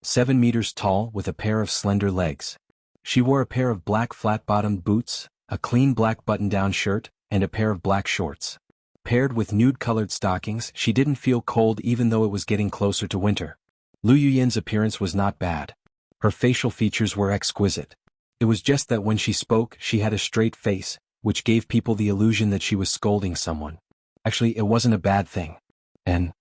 7 meters tall with a pair of slender legs. She wore a pair of black flat-bottomed boots, a clean black button-down shirt, and a pair of black shorts. Paired with nude-colored stockings, she didn't feel cold even though it was getting closer to winter. Lu Yuyan's appearance was not bad. Her facial features were exquisite. It was just that when she spoke, she had a straight face, which gave people the illusion that she was scolding someone. Actually, it wasn't a bad thing. And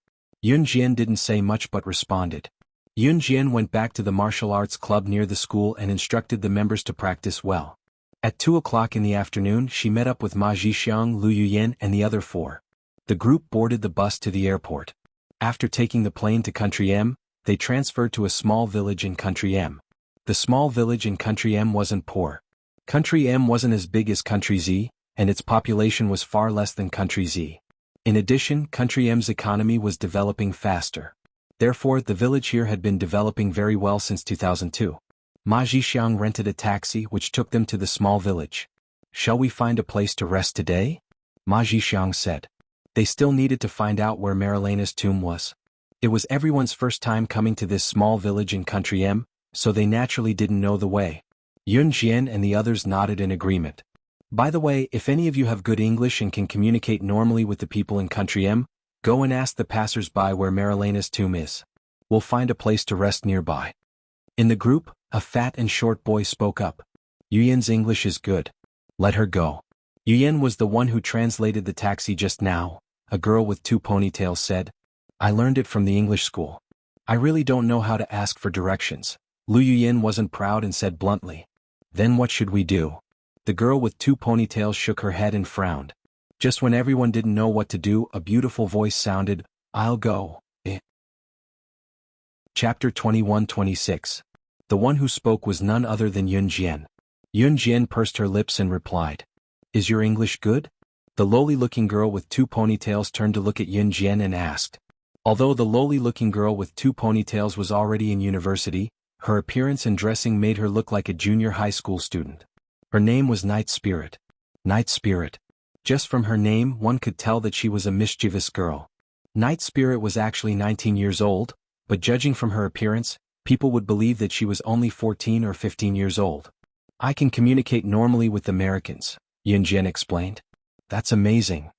Yun Jian didn't say much but responded. Yun Jian went back to the martial arts club near the school and instructed the members to practice well. At 2 o'clock in the afternoon, she met up with Ma Zhixiang, Lu Yuyan, and the other 4. The group boarded the bus to the airport. After taking the plane to Country M, they transferred to a small village in Country M. The small village in Country M wasn't poor. Country M wasn't as big as Country Z, and its population was far less than Country Z. In addition, Country M's economy was developing faster. Therefore, the village here had been developing very well since 2002. Ma Zhixiang rented a taxi which took them to the small village. "Shall we find a place to rest today?" Ma Zhixiang said. They still needed to find out where Marilena's tomb was. It was everyone's first time coming to this small village in Country M, so they naturally didn't know the way. Yun Jian and the others nodded in agreement. "By the way, if any of you have good English and can communicate normally with the people in Country M, go and ask the passers-by where Marilena's tomb is. We'll find a place to rest nearby." In the group, a fat and short boy spoke up. "Yuyan's English is good. Let her go." Yuyan was the one who translated the taxi just now, a girl with 2 ponytails said. "I learned it from the English school. I really don't know how to ask for directions." Lu Yuyan wasn't proud and said bluntly. "Then what should we do?" The girl with 2 ponytails shook her head and frowned. Just when everyone didn't know what to do, a beautiful voice sounded, "I'll go." Chapter 21-26. The one who spoke was none other than Yun Jian. Yun Jian pursed her lips and replied, "Is your English good?" The lowly-looking girl with 2 ponytails turned to look at Yun Jian and asked. Although the lowly-looking girl with 2 ponytails was already in university, her appearance and dressing made her look like a junior high school student. Her name was Night Spirit. Night Spirit. Just from her name, one could tell that she was a mischievous girl. Night Spirit was actually 19 years old, but judging from her appearance, people would believe that she was only 14 or 15 years old. "I can communicate normally with Americans," Yun Jian explained. "That's amazing."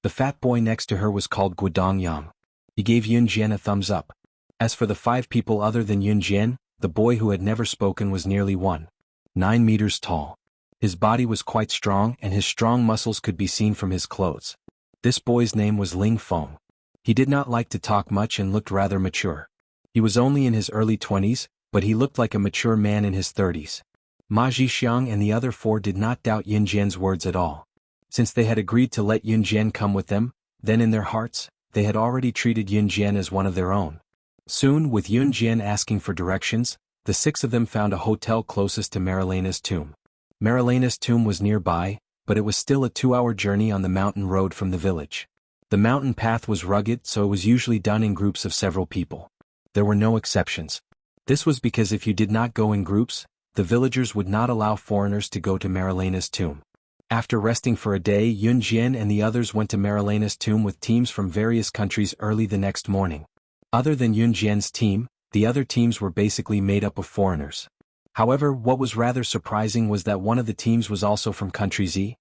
The fat boy next to her was called Guodongyang. He gave Yun Jian a thumbs up. As for the 5 people other than Yun Jian, the boy who had never spoken was nearly 1.9 meters tall. His body was quite strong and his strong muscles could be seen from his clothes. This boy's name was Ling Feng. He did not like to talk much and looked rather mature. He was only in his early 20s, but he looked like a mature man in his 30s. Ma Zhixiang and the other 4 did not doubt Yun Jian's words at all. Since they had agreed to let Yun Jian come with them, then in their hearts, they had already treated Yun Jian as one of their own. Soon, with Yun Jian asking for directions, the 6 of them found a hotel closest to Marilena's tomb. Marilena's tomb was nearby, but it was still a 2-hour journey on the mountain road from the village. The mountain path was rugged, so it was usually done in groups of several people. There were no exceptions. This was because if you did not go in groups, the villagers would not allow foreigners to go to Marilena's tomb. After resting for a day, Yun Jian and the others went to Marilena's tomb with teams from various countries early the next morning. Other than Yun Jian's team, the other teams were basically made up of foreigners. However, what was rather surprising was that one of the teams was also from Country Z.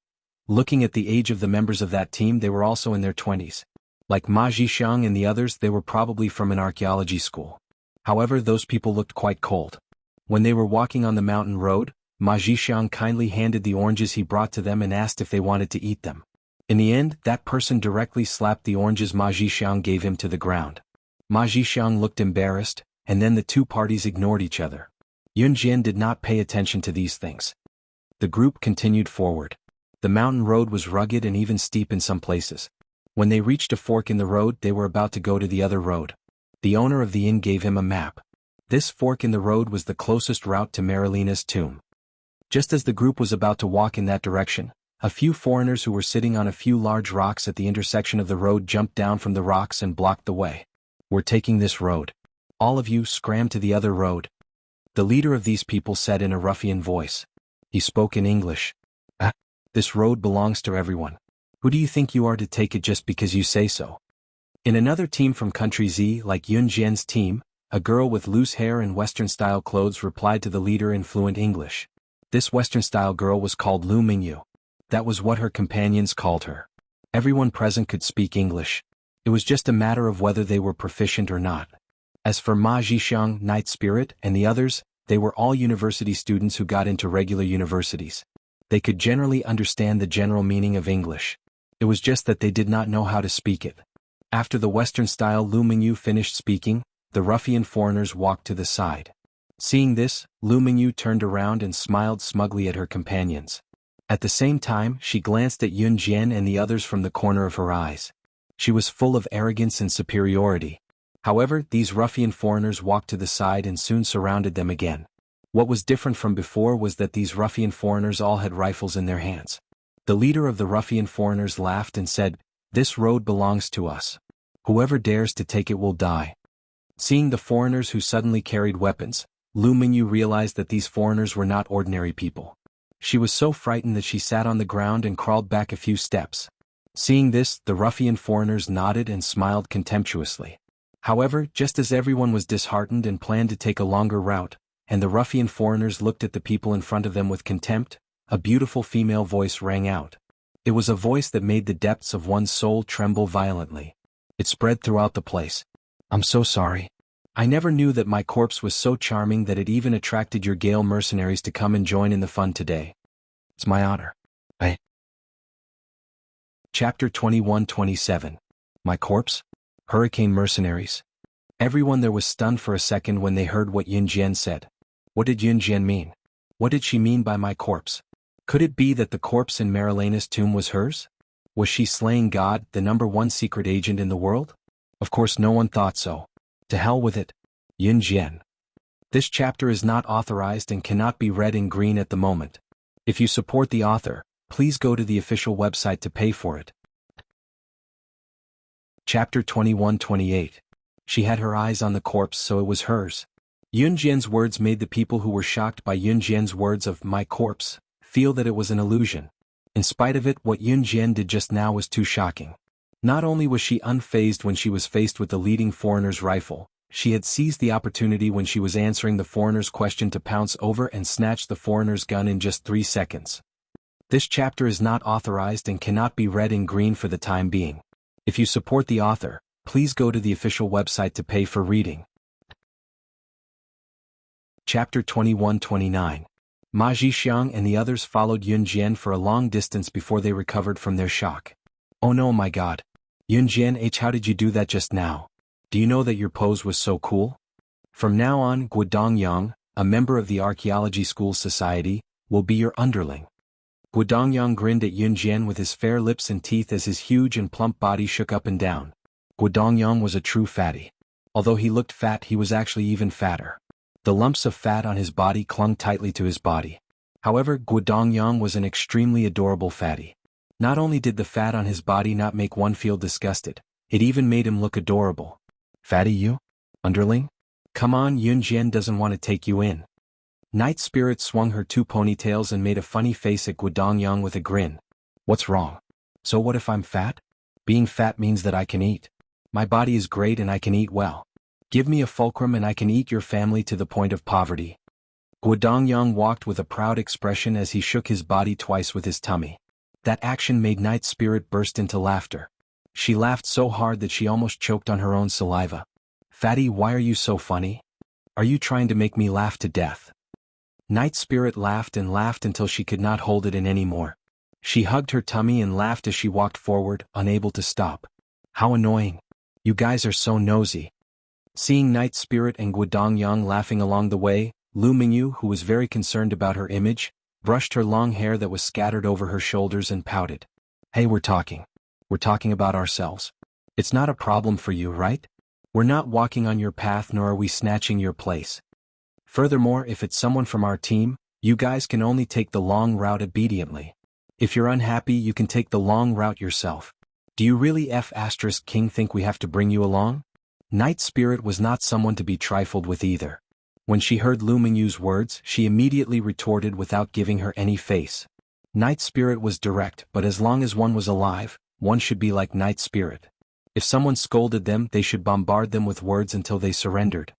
Looking at the age of the members of that team, they were also in their 20s. Like Ma Zhixiang and the others, they were probably from an archaeology school. However, those people looked quite cold. When they were walking on the mountain road, Ma Zhixiang kindly handed the oranges he brought to them and asked if they wanted to eat them. In the end, that person directly slapped the oranges Ma Zhixiang gave him to the ground. Ma Zhixiang looked embarrassed, and then the 2 parties ignored each other. Yun Jian did not pay attention to these things. The group continued forward. The mountain road was rugged and even steep in some places. When they reached a fork in the road, they were about to go to the other road. The owner of the inn gave him a map. This fork in the road was the closest route to Marilena's tomb. Just as the group was about to walk in that direction, a few foreigners who were sitting on a few large rocks at the intersection of the road jumped down from the rocks and blocked the way. "We're taking this road. All of you scram to the other road." The leader of these people said in a ruffian voice. He spoke in English. This road belongs to everyone. Who do you think you are to take it just because you say so?" In another team from Country Z, like Yun Jian's team, a girl with loose hair and Western-style clothes replied to the leader in fluent English. This Western-style girl was called Lu Mingyu. That was what her companions called her. Everyone present could speak English. It was just a matter of whether they were proficient or not. As for Ma Zhixiang, Night Spirit, and the others, they were all university students who got into regular universities. They could generally understand the general meaning of English. It was just that they did not know how to speak it. After the Western-style Lu Mingyu finished speaking, the ruffian foreigners walked to the side. Seeing this, Lu Mingyu turned around and smiled smugly at her companions. At the same time, she glanced at Yun Jian and the others from the corner of her eyes. She was full of arrogance and superiority. However, these ruffian foreigners walked to the side and soon surrounded them again. What was different from before was that these ruffian foreigners all had rifles in their hands. The leader of the ruffian foreigners laughed and said, "This road belongs to us. Whoever dares to take it will die." Seeing the foreigners who suddenly carried weapons, Lu Mingyu realized that these foreigners were not ordinary people. She was so frightened that she sat on the ground and crawled back a few steps. Seeing this, the ruffian foreigners nodded and smiled contemptuously. However, just as everyone was disheartened and planned to take a longer route, and the ruffian foreigners looked at the people in front of them with contempt, a beautiful female voice rang out. It was a voice that made the depths of one's soul tremble violently. It spread throughout the place. "I'm so sorry. I never knew that my corpse was so charming that it even attracted your Gale mercenaries to come and join in the fun today. It's my honor." Chapter 21-27. My corpse? Hurricane mercenaries. Everyone there was stunned for a second when they heard what Yun Jian said. What did Yun Jian mean? What did she mean by my corpse? Could it be that the corpse in Marilena's tomb was hers? Was she slaying God, the #1 secret agent in the world? Of course no one thought so. To hell with it. Yun Jian. This chapter is not authorized and cannot be read in green at the moment. If you support the author, please go to the official website to pay for it. Chapter 21-28. She had her eyes on the corpse, so it was hers. Yun Jian's words made the people who were shocked by Yun Jian's words of "my corpse" feel that it was an illusion. In spite of it, what Yun Jian did just now was too shocking. Not only was she unfazed when she was faced with the leading foreigner's rifle, she had seized the opportunity when she was answering the foreigner's question to pounce over and snatch the foreigner's gun in just 3 seconds. This chapter is not authorized and cannot be read in green for the time being. If you support the author, please go to the official website to pay for reading. Chapter 21-29. Ma Zhixiang and the others followed Yun Jian for a long distance before they recovered from their shock. "Oh no, my God. Yun Jian, how did you do that just now? Do you know that your pose was so cool? From now on, Guodongyang, a member of the Archaeology School Society, will be your underling." Guodongyang grinned at Yun Jian with his fair lips and teeth as his huge and plump body shook up and down. Guodongyang was a true fatty. Although he looked fat, he was actually even fatter. The lumps of fat on his body clung tightly to his body. However, Guodongyang was an extremely adorable fatty. Not only did the fat on his body not make one feel disgusted, it even made him look adorable. "Fatty you? Underling? Come on, Yun Jian doesn't want to take you in." Night Spirit swung her 2 ponytails and made a funny face at Guodongyang with a grin. "What's wrong? So what if I'm fat? Being fat means that I can eat. My body is great and I can eat well. Give me a fulcrum and I can eat your family to the point of poverty." Guodongyang walked with a proud expression as he shook his body twice with his tummy. That action made Night Spirit burst into laughter. She laughed so hard that she almost choked on her own saliva. "Fatty, why are you so funny? Are you trying to make me laugh to death?" Night Spirit laughed and laughed until she could not hold it in anymore. She hugged her tummy and laughed as she walked forward, unable to stop. "How annoying. You guys are so nosy." Seeing Night Spirit and Guodongyang laughing along the way, Lu Mingyu, who was very concerned about her image, brushed her long hair that was scattered over her shoulders and pouted. "Hey, we're talking about ourselves. It's not a problem for you, right? We're not walking on your path nor are we snatching your place. Furthermore, if it's someone from our team, you guys can only take the long route obediently. If you're unhappy, you can take the long route yourself. Do you really King think we have to bring you along?" Night Spirit was not someone to be trifled with either. When she heard Lu Mingyu's words, she immediately retorted without giving her any face. Night Spirit was direct, but as long as one was alive, one should be like Night Spirit. If someone scolded them, they should bombard them with words until they surrendered.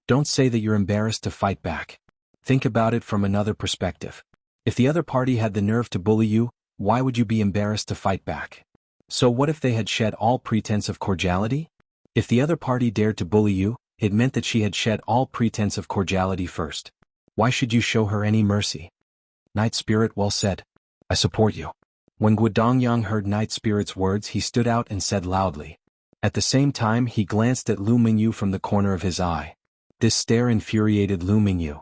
Don't say that you're embarrassed to fight back. Think about it from another perspective. If the other party had the nerve to bully you, why would you be embarrassed to fight back? So what if they had shed all pretense of cordiality? If the other party dared to bully you, it meant that she had shed all pretense of cordiality first. Why should you show her any mercy? Night Spirit, well said. I support you. When Guodongyang heard Night Spirit's words, he stood out and said loudly. At the same time, he glanced at Lu Mingyu from the corner of his eye. This stare infuriated Lu Mingyu.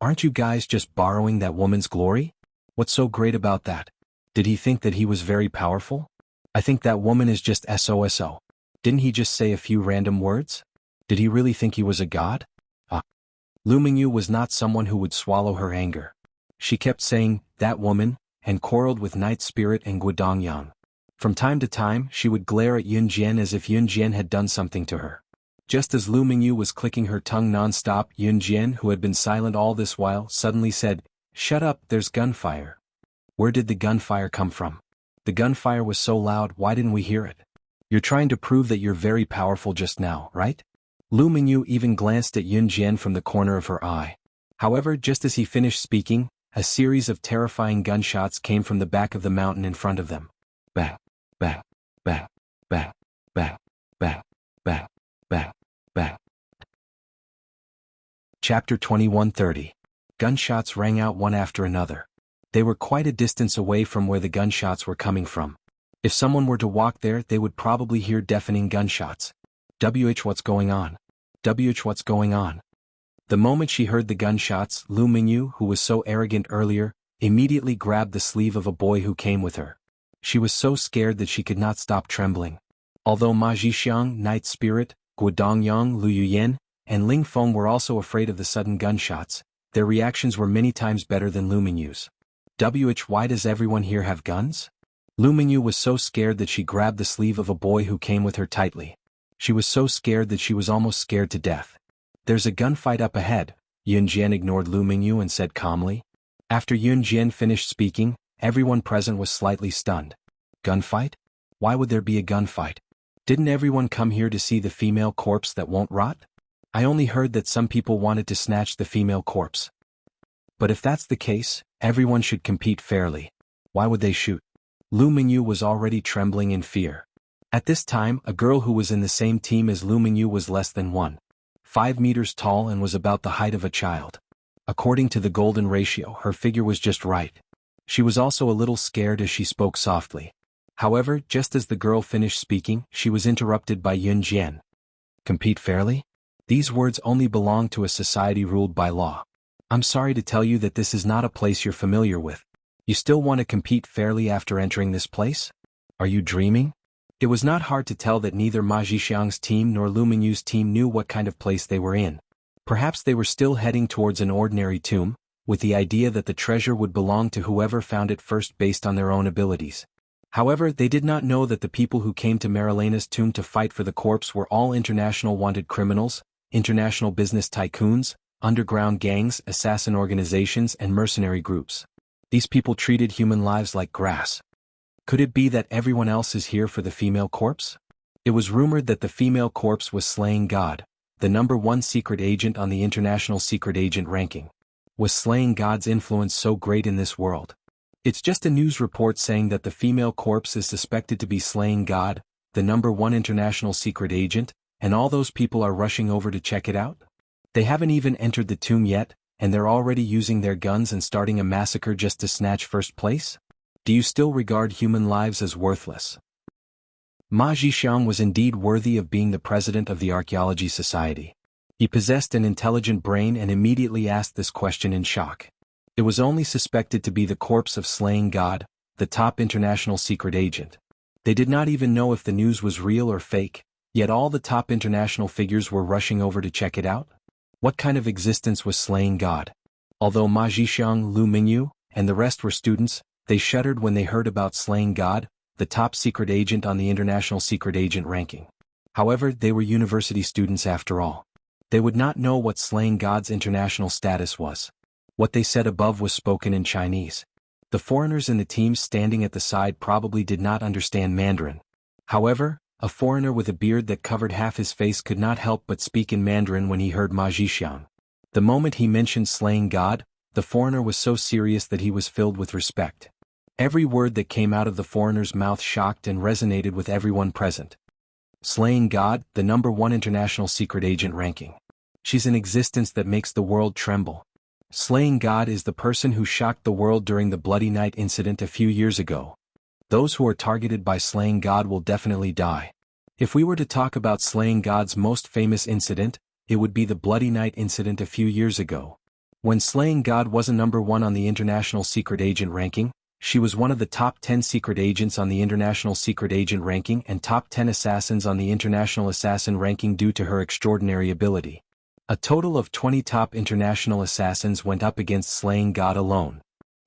Aren't you guys just borrowing that woman's glory? What's so great about that? Did he think that he was very powerful? I think that woman is just SOSO. Didn't he just say a few random words? Did he really think he was a god? Lu Mingyu was not someone who would swallow her anger. She kept saying, that woman, and quarreled with Night Spirit and Guodongyang. From time to time, she would glare at Yun Jian as if Yun Jian had done something to her. Just as Lu Mingyu was clicking her tongue non-stop, Yun Jian, who had been silent all this while, suddenly said, Shut up, there's gunfire. Where did the gunfire come from? The gunfire was so loud, why didn't we hear it? You're trying to prove that you're very powerful just now, right? Lu Mingyu even glanced at Yun Jian from the corner of her eye. However, just as he finished speaking, a series of terrifying gunshots came from the back of the mountain in front of them. Bang, bang, bang, bang, bang, bang, bang, bang, bang. Chapter 21:30. Gunshots rang out one after another. They were quite a distance away from where the gunshots were coming from. If someone were to walk there, they would probably hear deafening gunshots. What's going on? What's going on? The moment she heard the gunshots, Lu Mingyu, who was so arrogant earlier, immediately grabbed the sleeve of a boy who came with her. She was so scared that she could not stop trembling. Although Ma Zhixiang, Night Spirit, Guodongyang, Lu Yuyan, and Ling Feng were also afraid of the sudden gunshots, their reactions were many times better than Lu Mingyu's. Why does everyone here have guns? Lu Mingyu was so scared that she grabbed the sleeve of a boy who came with her tightly. She was so scared that she was almost scared to death. There's a gunfight up ahead, Yun Jian ignored Lu Mingyu and said calmly. After Yun Jian finished speaking, everyone present was slightly stunned. Gunfight? Why would there be a gunfight? Didn't everyone come here to see the female corpse that won't rot? I only heard that some people wanted to snatch the female corpse. But if that's the case, everyone should compete fairly. Why would they shoot? Lu Mingyu was already trembling in fear. At this time, a girl who was in the same team as Lu Mingyu was less than 1.5 meters tall and was about the height of a child. According to the golden ratio, her figure was just right. She was also a little scared as she spoke softly. However, just as the girl finished speaking, she was interrupted by Yun Jian. Compete fairly? These words only belong to a society ruled by law. I'm sorry to tell you that this is not a place you're familiar with. You still want to compete fairly after entering this place? Are you dreaming? It was not hard to tell that neither Ma Zhixiang's team nor Lu Mingyu's team knew what kind of place they were in. Perhaps they were still heading towards an ordinary tomb, with the idea that the treasure would belong to whoever found it first based on their own abilities. However, they did not know that the people who came to Marilena's tomb to fight for the corpse were all international wanted criminals, international business tycoons, underground gangs, assassin organizations, and mercenary groups. These people treated human lives like grass. Could it be that everyone else is here for the female corpse? It was rumored that the female corpse was Slaying God, the #1 secret agent on the international secret agent ranking. Was Slaying God's influence so great in this world? It's just a news report saying that the female corpse is suspected to be Slaying God, the #1 international secret agent, and all those people are rushing over to check it out? They haven't even entered the tomb yet, and they're already using their guns and starting a massacre just to snatch first place? Do you still regard human lives as worthless? Ma Zhixiang was indeed worthy of being the president of the Archaeology Society. He possessed an intelligent brain and immediately asked this question in shock. It was only suspected to be the corpse of Slaying God, the top international secret agent. They did not even know if the news was real or fake, yet all the top international figures were rushing over to check it out? What kind of existence was Slaying God? Although Ma Zhixiang, Lu Mingyu, and the rest were students, they shuddered when they heard about Slaying God, the top secret agent on the international secret agent ranking. However, they were university students after all. They would not know what Slaying God's international status was. What they said above was spoken in Chinese. The foreigners in the teams standing at the side probably did not understand Mandarin. However, A foreigner with a beard that covered half his face could not help but speak in Mandarin when he heard Ma Zhixiang. The moment he mentioned slaying God, the foreigner was so serious that he was filled with respect. Every word that came out of the foreigner's mouth shocked and resonated with everyone present. Slaying God, the #1 international secret agent ranking. She's an existence that makes the world tremble. Slaying God is the person who shocked the world during the Bloody Night incident a few years ago. Those who are targeted by slaying God will definitely die. If we were to talk about slaying God's most famous incident, it would be the Bloody Night incident a few years ago. When slaying God wasn't #1 on the international secret agent ranking, she was one of the top 10 secret agents on the international secret agent ranking and top 10 assassins on the international assassin ranking due to her extraordinary ability. A total of 20 top international assassins went up against slaying God alone.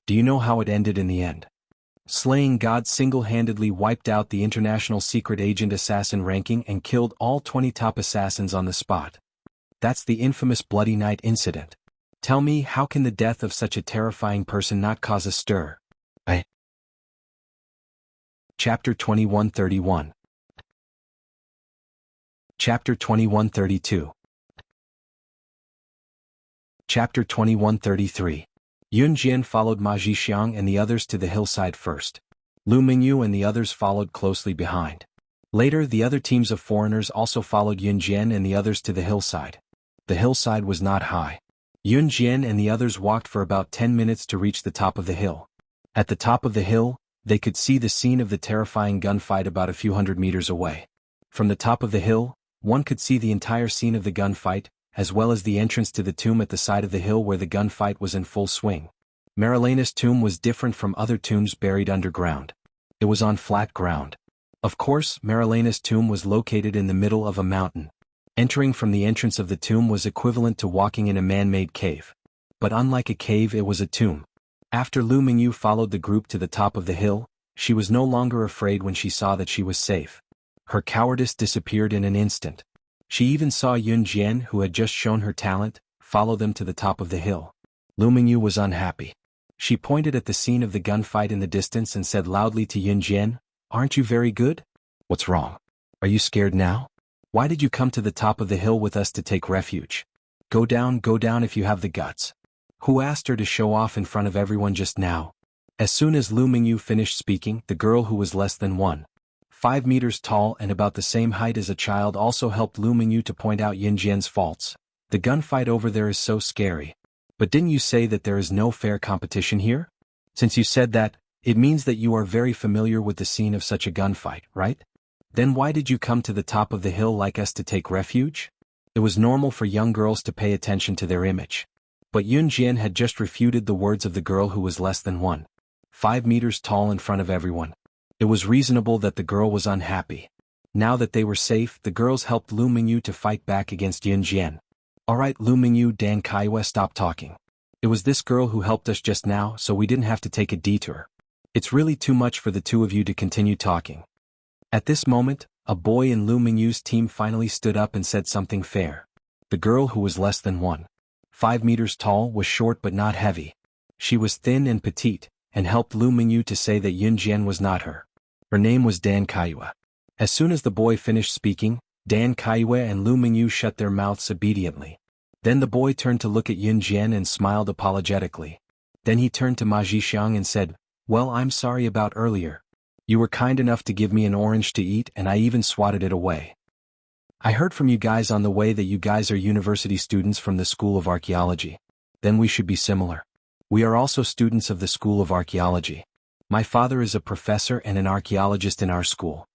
Do you know how it ended in the end? Slaying God single-handedly wiped out the international secret agent assassin ranking and killed all 20 top assassins on the spot. That's the infamous Bloody Night incident. Tell me, how can the death of such a terrifying person not cause a stir? Chapter 2131. Chapter 2132. Chapter 2133. Yun Jian followed Ma Zhixiang and the others to the hillside first. Lu Mingyu and the others followed closely behind. Later, the other teams of foreigners also followed Yun Jian and the others to the hillside. The hillside was not high. Yun Jian and the others walked for about 10 minutes to reach the top of the hill. At the top of the hill, they could see the scene of the terrifying gunfight about a few hundred meters away. From the top of the hill, one could see the entire scene of the gunfight, as well as the entrance to the tomb at the side of the hill where the gunfight was in full swing. Marilena's tomb was different from other tombs buried underground. It was on flat ground. Of course, Marilena's tomb was located in the middle of a mountain. Entering from the entrance of the tomb was equivalent to walking in a man-made cave. But unlike a cave, it was a tomb. After Lu Mingyu followed the group to the top of the hill, she was no longer afraid when she saw that she was safe. Her cowardice disappeared in an instant. She even saw Yun Jian, who had just shown her talent, follow them to the top of the hill. Lu Mingyu was unhappy. She pointed at the scene of the gunfight in the distance and said loudly to Yun Jian, "Aren't you very good? What's wrong? Are you scared now? Why did you come to the top of the hill with us to take refuge? Go down if you have the guts." Who asked her to show off in front of everyone just now? As soon as Lu Mingyu finished speaking, the girl who was less than 1.5 meters tall and about the same height as a child also helped Lu Mingyu to point out Yun Jian's faults. "The gunfight over there is so scary. But didn't you say that there is no fair competition here? Since you said that, it means that you are very familiar with the scene of such a gunfight, right? Then why did you come to the top of the hill like us to take refuge?" It was normal for young girls to pay attention to their image. But Yun Jian had just refuted the words of the girl who was less than 1.5 meters tall in front of everyone. It was reasonable that the girl was unhappy. Now that they were safe, the girls helped Lu Mingyu to fight back against Yun Jian. "Alright Lu Mingyu, Dan Kaiwa, stop talking. It was this girl who helped us just now, so we didn't have to take a detour. It's really too much for the two of you to continue talking." At this moment, a boy in Lu Mingyu's team finally stood up and said something fair. The girl who was less than 1.5 meters tall was short but not heavy. She was thin and petite, and helped Lu Mingyu to say that Yun Jian was not her. Her name was Dan Kaiwa. As soon as the boy finished speaking, Dan Kaiwa and Lu Mingyu shut their mouths obediently. Then the boy turned to look at Yun Jian and smiled apologetically. Then he turned to Ma Zhixiang and said, "Well, I'm sorry about earlier. You were kind enough to give me an orange to eat and I even swatted it away. I heard from you guys on the way that you guys are university students from the School of Archaeology. Then we should be similar. We are also students of the School of Archaeology. My father is a professor and an archaeologist in our school.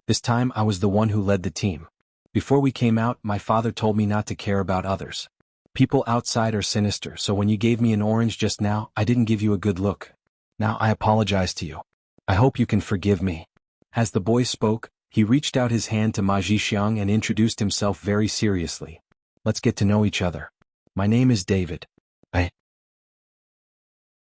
This time I was the one who led the team. Before we came out, my father told me not to care about others. People outside are sinister, so when you gave me an orange just now, I didn't give you a good look. Now I apologize to you. I hope you can forgive me." As the boy spoke, he reached out his hand to Ma Zhixiang and introduced himself very seriously. "Let's get to know each other. My name is David.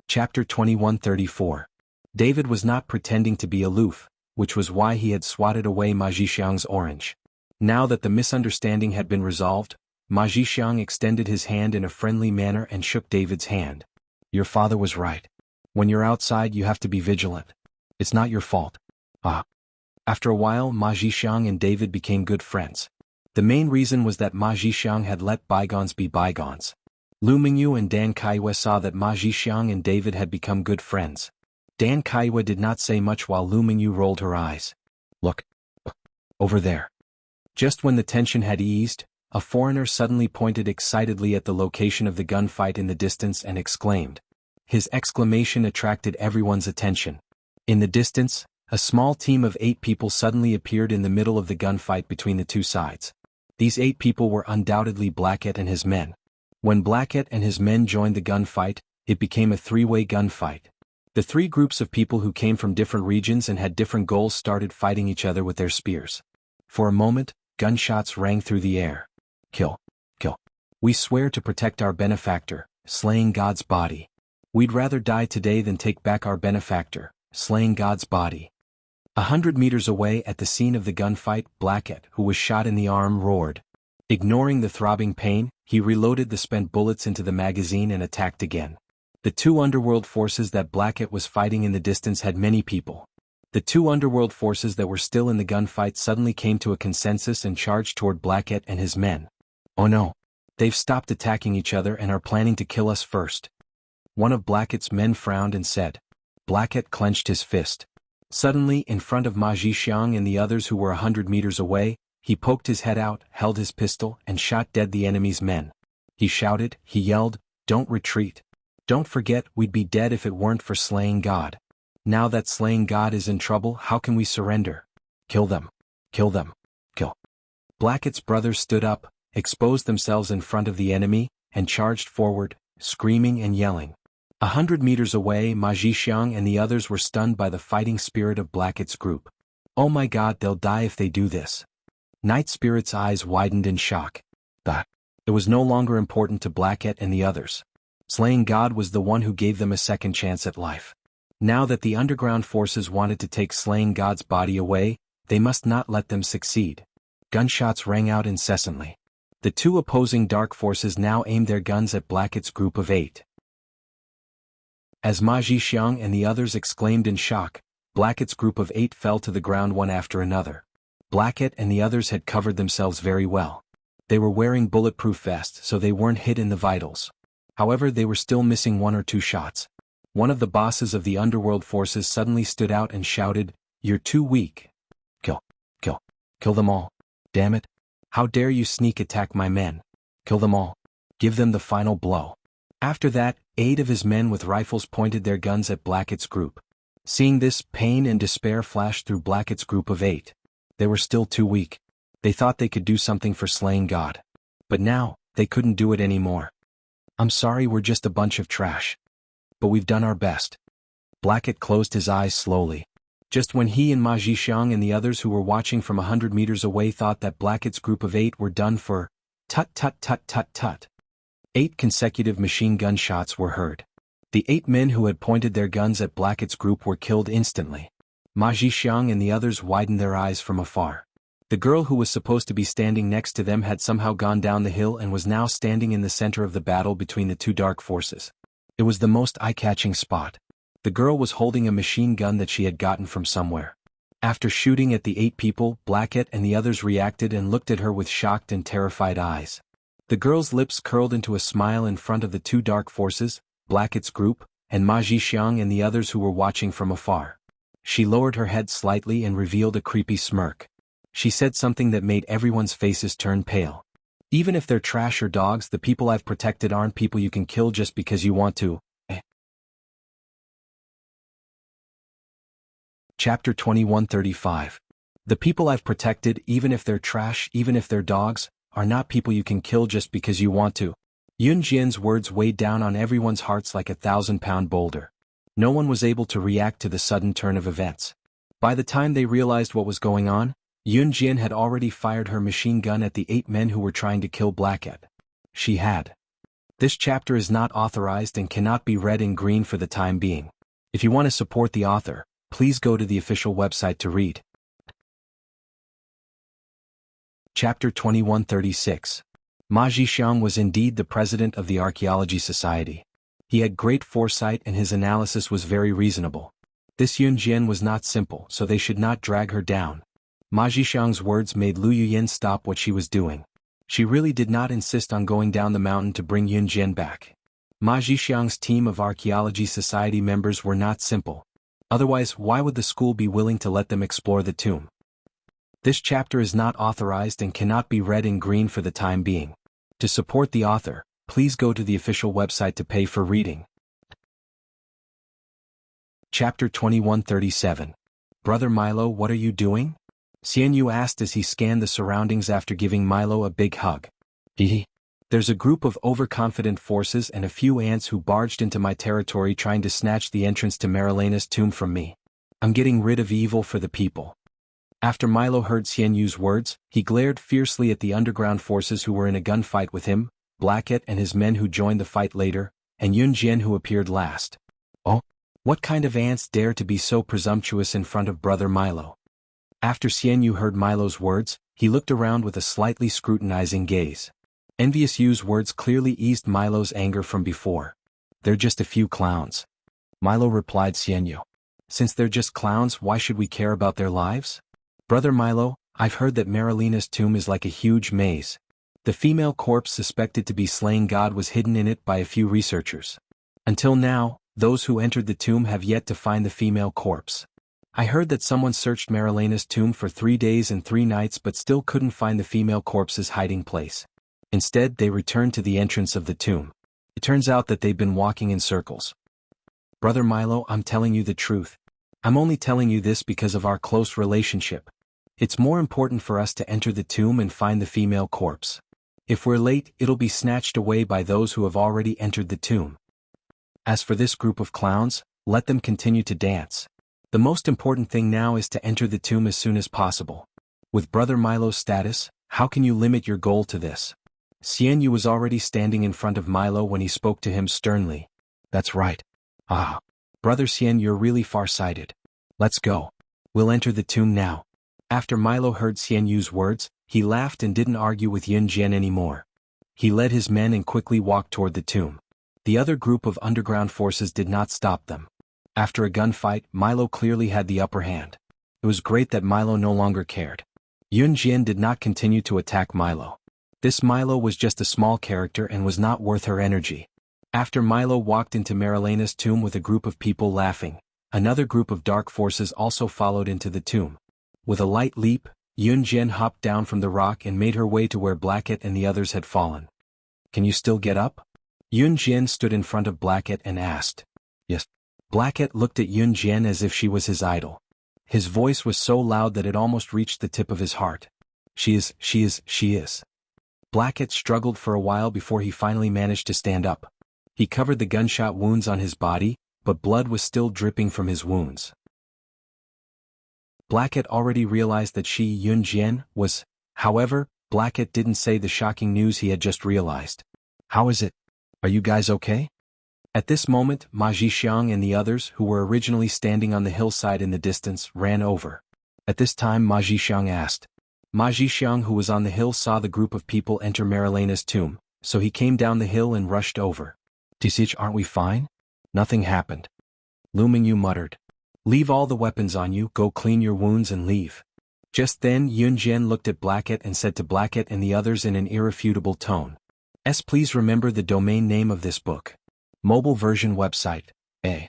Chapter 2134. David was not pretending to be aloof, which was why he had swatted away Ma Zhixiang's orange. Now that the misunderstanding had been resolved, Ma Zhixiang extended his hand in a friendly manner and shook David's hand. "Your father was right. When you're outside, you have to be vigilant. It's not your fault." "Ah. After a while, Ma Zhixiang and David became good friends. The main reason was that Ma Zhixiang had let bygones be bygones. Lu Mingyu and Dan Kaiwe saw that Ma Zhixiang and David had become good friends. Dan Kaiwe did not say much while Lu Mingyu rolled her eyes. Look. Over there. Just when the tension had eased, a foreigner suddenly pointed excitedly at the location of the gunfight in the distance and exclaimed. His exclamation attracted everyone's attention. In the distance, a small team of 8 people suddenly appeared in the middle of the gunfight between the two sides. These 8 people were undoubtedly Blackett and his men. When Blackett and his men joined the gunfight, it became a 3-way gunfight. The 3 groups of people who came from different regions and had different goals started fighting each other with their spears. For a moment, gunshots rang through the air. Kill. Kill. We swear to protect our benefactor, slaying God's body. We'd rather die today than take back our benefactor, slaying God's body. 100 meters away at the scene of the gunfight, Blackett, who was shot in the arm, roared. Ignoring the throbbing pain, he reloaded the spent bullets into the magazine and attacked again. The 2 underworld forces that Blackett was fighting in the distance had many people. The 2 underworld forces that were still in the gunfight suddenly came to a consensus and charged toward Blackett and his men. Oh no. They've stopped attacking each other and are planning to kill us first. One of Blackett's men frowned and said. Blackett clenched his fist. Suddenly, in front of Ma Zhixiang and the others who were 100 meters away, he poked his head out, held his pistol, and shot dead the enemy's men. He shouted, he yelled, "Don't retreat. Don't forget we'd be dead if it weren't for slaying God. Now that slaying God is in trouble, how can we surrender? Kill them. Kill them. Kill." Blackett's brothers stood up, exposed themselves in front of the enemy, and charged forward, screaming and yelling. 100 meters away, Ma Zhixiang and the others were stunned by the fighting spirit of Blackett's group. Oh my God, they'll die if they do this. Night Spirit's eyes widened in shock. It was no longer important to Blackett and the others. Slaying God was the one who gave them a second chance at life. Now that the underground forces wanted to take slaying God's body away, they must not let them succeed. Gunshots rang out incessantly. The 2 opposing dark forces now aimed their guns at Blackett's group of 8. As Ma Zhixiang and the others exclaimed in shock, Blackett's group of 8 fell to the ground one after another. Blackett and the others had covered themselves very well. They were wearing bulletproof vests so they weren't hit in the vitals. However, they were still missing 1 or 2 shots. One of the bosses of the underworld forces suddenly stood out and shouted, "You're too weak. Kill. Kill. Kill them all. Damn it. How dare you sneak attack my men. Kill them all. Give them the final blow." After that, 8 of his men with rifles pointed their guns at Blackett's group. Seeing this, pain and despair flashed through Blackett's group of 8. They were still too weak. They thought they could do something for slaying God. But now, they couldn't do it anymore. "I'm sorry, we're just a bunch of trash. But we've done our best." Blackett closed his eyes slowly. Just when he and Ma Zhixiang and the others who were watching from 100 meters away thought that Blackett's group of 8 were done for, tut tut tut tut tut. 8 consecutive machine gun shots were heard. The 8 men who had pointed their guns at Blackett's group were killed instantly. Ma Zhixiang and the others widened their eyes from afar. The girl who was supposed to be standing next to them had somehow gone down the hill and was now standing in the center of the battle between the 2 dark forces. It was the most eye-catching spot. The girl was holding a machine gun that she had gotten from somewhere. After shooting at the 8 people, Blackett and the others reacted and looked at her with shocked and terrified eyes. The girl's lips curled into a smile in front of the 2 dark forces, Blackett's group, and Ma Zhixiang and the others who were watching from afar. She lowered her head slightly and revealed a creepy smirk. She said something that made everyone's faces turn pale. "Even if they're trash or dogs, the people I've protected aren't people you can kill just because you want to." Chapter 2135. The people I've protected, even if they're trash, even if they're dogs, are not people you can kill just because you want to. Yun Jian's words weighed down on everyone's hearts like a 1,000-pound boulder. No one was able to react to the sudden turn of events. By the time they realized what was going on, Yun Jian had already fired her machine gun at the 8 men who were trying to kill Blackett. She had. This chapter is not authorized and cannot be read in green for the time being. If you want to support the author, please go to the official website to read. Chapter 2136. Ma Zhixiang was indeed the president of the Archaeology Society. He had great foresight and his analysis was very reasonable. This Yun Jian was not simple, so they should not drag her down. Ma Zhixiang's words made Lu Yuyin stop what she was doing. She really did not insist on going down the mountain to bring Yun Jian back. Ma Zhixiang's team of Archaeology Society members were not simple. Otherwise, why would the school be willing to let them explore the tomb? This chapter is not authorized and cannot be read in green for the time being. To support the author, please go to the official website to pay for reading. Chapter 2137. Brother Milo, what are you doing? Xian Yu asked as he scanned the surroundings after giving Milo a big hug. There's a group of overconfident forces and a few ants who barged into my territory trying to snatch the entrance to Marilena's tomb from me. I'm getting rid of evil for the people. After Milo heard Xian Yu's words, he glared fiercely at the underground forces who were in a gunfight with him, Blackett and his men who joined the fight later, and Yun Jian who appeared last. Oh? What kind of ants dare to be so presumptuous in front of Brother Milo? After Xian Yu heard Milo's words, he looked around with a slightly scrutinizing gaze. Envious Yu's words clearly eased Milo's anger from before. They're just a few clowns. Milo replied Xian Yu. Since they're just clowns, why should we care about their lives? Brother Milo, I've heard that Marilena's tomb is like a huge maze. The female corpse suspected to be slaying God was hidden in it by a few researchers. Until now, those who entered the tomb have yet to find the female corpse. I heard that someone searched Marilena's tomb for 3 days and 3 nights but still couldn't find the female corpse's hiding place. Instead, they returned to the entrance of the tomb. It turns out that they've been walking in circles. Brother Milo, I'm telling you the truth. I'm only telling you this because of our close relationship. It's more important for us to enter the tomb and find the female corpse. If we're late, it'll be snatched away by those who have already entered the tomb. As for this group of clowns, let them continue to dance. The most important thing now is to enter the tomb as soon as possible. With Brother Milo's status, how can you limit your goal to this? Xian Yu was already standing in front of Milo when he spoke to him sternly. That's right. Ah. Brother Xian, you're really far-sighted. Let's go. We'll enter the tomb now. After Milo heard Xian Yu's words, he laughed and didn't argue with Yun Jian anymore. He led his men and quickly walked toward the tomb. The other group of underground forces did not stop them. After a gunfight, Milo clearly had the upper hand. It was great that Milo no longer cared. Yun Jian did not continue to attack Milo. This Milo was just a small character and was not worth her energy. After Milo walked into Marilena's tomb with a group of people laughing, another group of dark forces also followed into the tomb. With a light leap, Yun Jian hopped down from the rock and made her way to where Blackett and the others had fallen. Can you still get up? Yun Jian stood in front of Blackett and asked. Yes. Blackett looked at Yun Jian as if she was his idol. His voice was so loud that it almost reached the tip of his heart. She is. Blackett struggled for a while before he finally managed to stand up. He covered the gunshot wounds on his body, but blood was still dripping from his wounds. Blackett already realized that Yun Jian was. However, Blackett didn't say the shocking news he had just realized. How is it? Are you guys okay? At this moment, Ma Zhixiang and the others who were originally standing on the hillside in the distance ran over. At this time Ma Zhixiang asked. Ma Zhixiang, who was on the hill, saw the group of people enter Marilena's tomb, so he came down the hill and rushed over. Tisich, aren't we fine? Nothing happened. Lu Mingyu muttered. Leave all the weapons on you, go clean your wounds and leave. Just then Yun Jian looked at Blackett and said to Blackett and the others in an irrefutable tone. Please remember the domain name of this book. Mobile version website, A.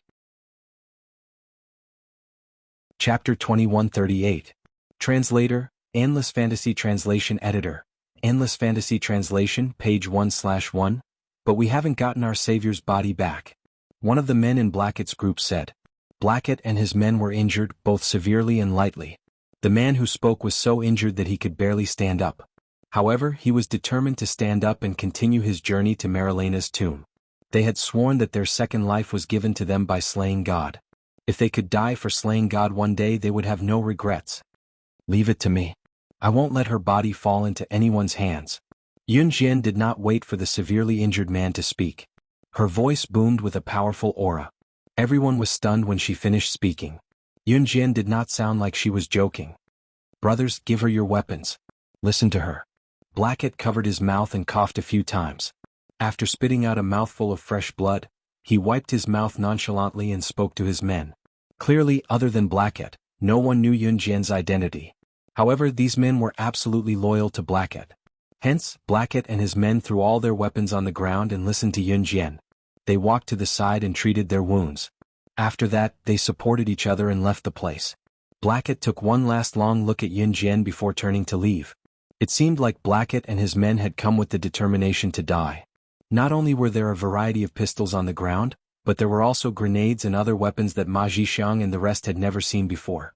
Chapter 2138. Translator, Endless Fantasy Translation Editor. Endless Fantasy Translation, page 1/1. But we haven't gotten our savior's body back. One of the men in Blackett's group said. Blackett and his men were injured, both severely and lightly. The man who spoke was so injured that he could barely stand up. However, he was determined to stand up and continue his journey to Marilena's tomb. They had sworn that their second life was given to them by slaying God. If they could die for slaying God one day, they would have no regrets. Leave it to me. I won't let her body fall into anyone's hands. Yun Jian did not wait for the severely injured man to speak. Her voice boomed with a powerful aura. Everyone was stunned when she finished speaking. Yun Jian did not sound like she was joking. Brothers, give her your weapons. Listen to her. Blackett covered his mouth and coughed a few times. After spitting out a mouthful of fresh blood, he wiped his mouth nonchalantly and spoke to his men. Clearly, other than Blackett, no one knew Yun Jian's identity. However, these men were absolutely loyal to Blackett. Hence, Blackett and his men threw all their weapons on the ground and listened to Yun Jian. They walked to the side and treated their wounds. After that, they supported each other and left the place. Blackett took one last long look at Yun Jian before turning to leave. It seemed like Blackett and his men had come with the determination to die. Not only were there a variety of pistols on the ground, but there were also grenades and other weapons that Ma Zhixiang and the rest had never seen before.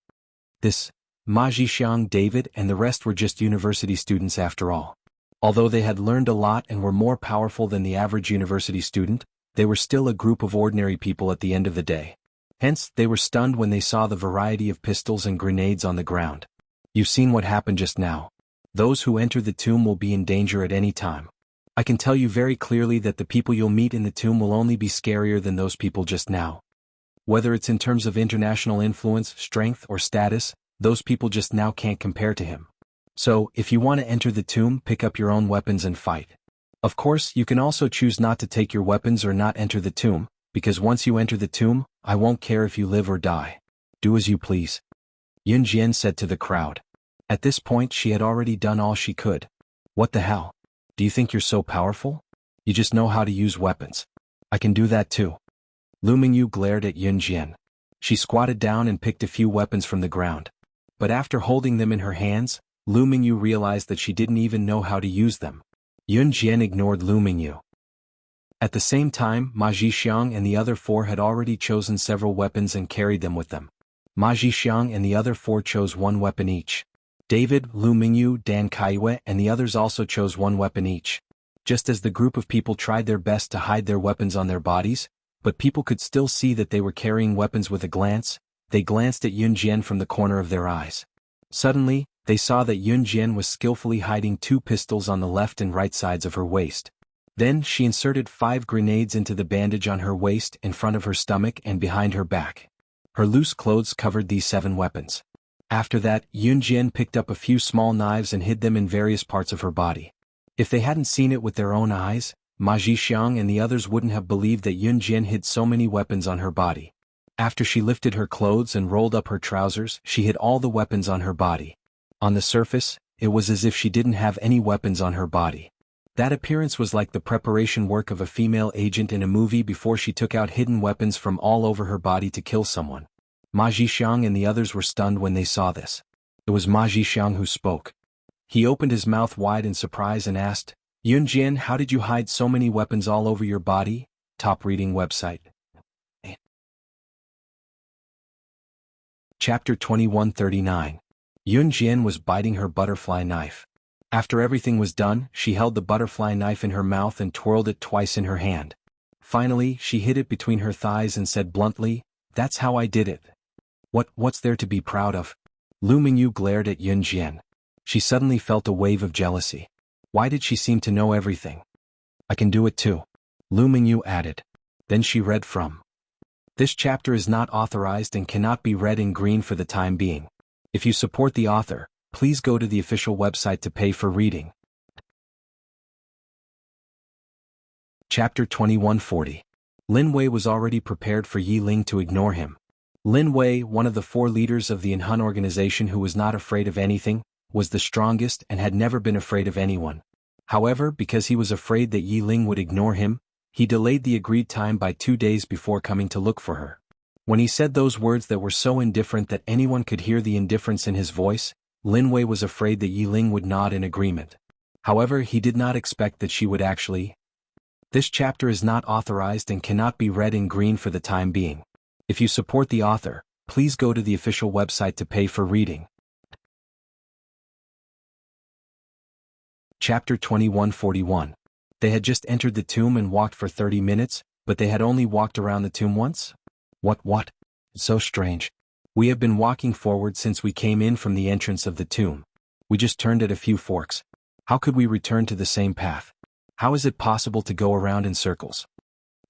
Ma Zhixiang, David, and the rest were just university students after all. Although they had learned a lot and were more powerful than the average university student, they were still a group of ordinary people at the end of the day. Hence, they were stunned when they saw the variety of pistols and grenades on the ground. You've seen what happened just now. Those who enter the tomb will be in danger at any time. I can tell you very clearly that the people you'll meet in the tomb will only be scarier than those people just now. Whether it's in terms of international influence, strength, or status, those people just now can't compare to him. So, if you want to enter the tomb, pick up your own weapons and fight. Of course, you can also choose not to take your weapons or not enter the tomb, because once you enter the tomb, I won't care if you live or die. Do as you please. Yun Jian said to the crowd. At this point she had already done all she could. What the hell? Do you think you're so powerful? You just know how to use weapons. I can do that too. Lu Mingyu glared at Yun Jian. She squatted down and picked a few weapons from the ground. But after holding them in her hands, Lu Mingyu realized that she didn't even know how to use them. Yun Jian ignored Lu Mingyu. At the same time, Ma Zhixiang and the other four had already chosen several weapons and carried them with them. Ma Zhixiang and the other four chose one weapon each. David, Lu Mingyu, Dan Kaiyue, and the others also chose one weapon each. Just as the group of people tried their best to hide their weapons on their bodies, but people could still see that they were carrying weapons with a glance, they glanced at Yun Jian from the corner of their eyes. Suddenly, they saw that Yun Jian was skillfully hiding 2 pistols on the left and right sides of her waist. Then she inserted 5 grenades into the bandage on her waist, in front of her stomach and behind her back. Her loose clothes covered these 7 weapons. After that, Yun Jian picked up a few small knives and hid them in various parts of her body. If they hadn't seen it with their own eyes, Ma Zhixiang and the others wouldn't have believed that Yun Jian hid so many weapons on her body. After she lifted her clothes and rolled up her trousers, she hid all the weapons on her body. On the surface, it was as if she didn't have any weapons on her body. That appearance was like the preparation work of a female agent in a movie before she took out hidden weapons from all over her body to kill someone. Ma Zhixiang and the others were stunned when they saw this. It was Ma Zhixiang who spoke. He opened his mouth wide in surprise and asked, Yun Jian, how did you hide so many weapons all over your body? Top reading website. Chapter 2139. Yun Jian was biting her butterfly knife. After everything was done, she held the butterfly knife in her mouth and twirled it twice in her hand. Finally, she hid it between her thighs and said bluntly, "That's how I did it." What's there to be proud of? Lu Mingyu glared at Yun Jian. She suddenly felt a wave of jealousy. Why did she seem to know everything? I can do it too. Lu Mingyu added. Then she read from. This chapter is not authorized and cannot be read in green for the time being. If you support the author, please go to the official website to pay for reading. Chapter 2140. Lin Wei was already prepared for Yi Ling to ignore him. Lin Wei, one of the 4 leaders of the Inhun organization who was not afraid of anything, was the strongest and had never been afraid of anyone. However, because he was afraid that Yi Ling would ignore him, he delayed the agreed time by 2 days before coming to look for her. When he said those words that were so indifferent that anyone could hear the indifference in his voice, Lin Wei was afraid that Yi Ling would nod in agreement. However, he did not expect that she would actually. This chapter is not authorized and cannot be read in green for the time being. If you support the author, please go to the official website to pay for reading. Chapter 2141. They had just entered the tomb and walked for 30 minutes, but they had only walked around the tomb once? What? It's so strange. We have been walking forward since we came in from the entrance of the tomb. We just turned at a few forks. How could we return to the same path? How is it possible to go around in circles?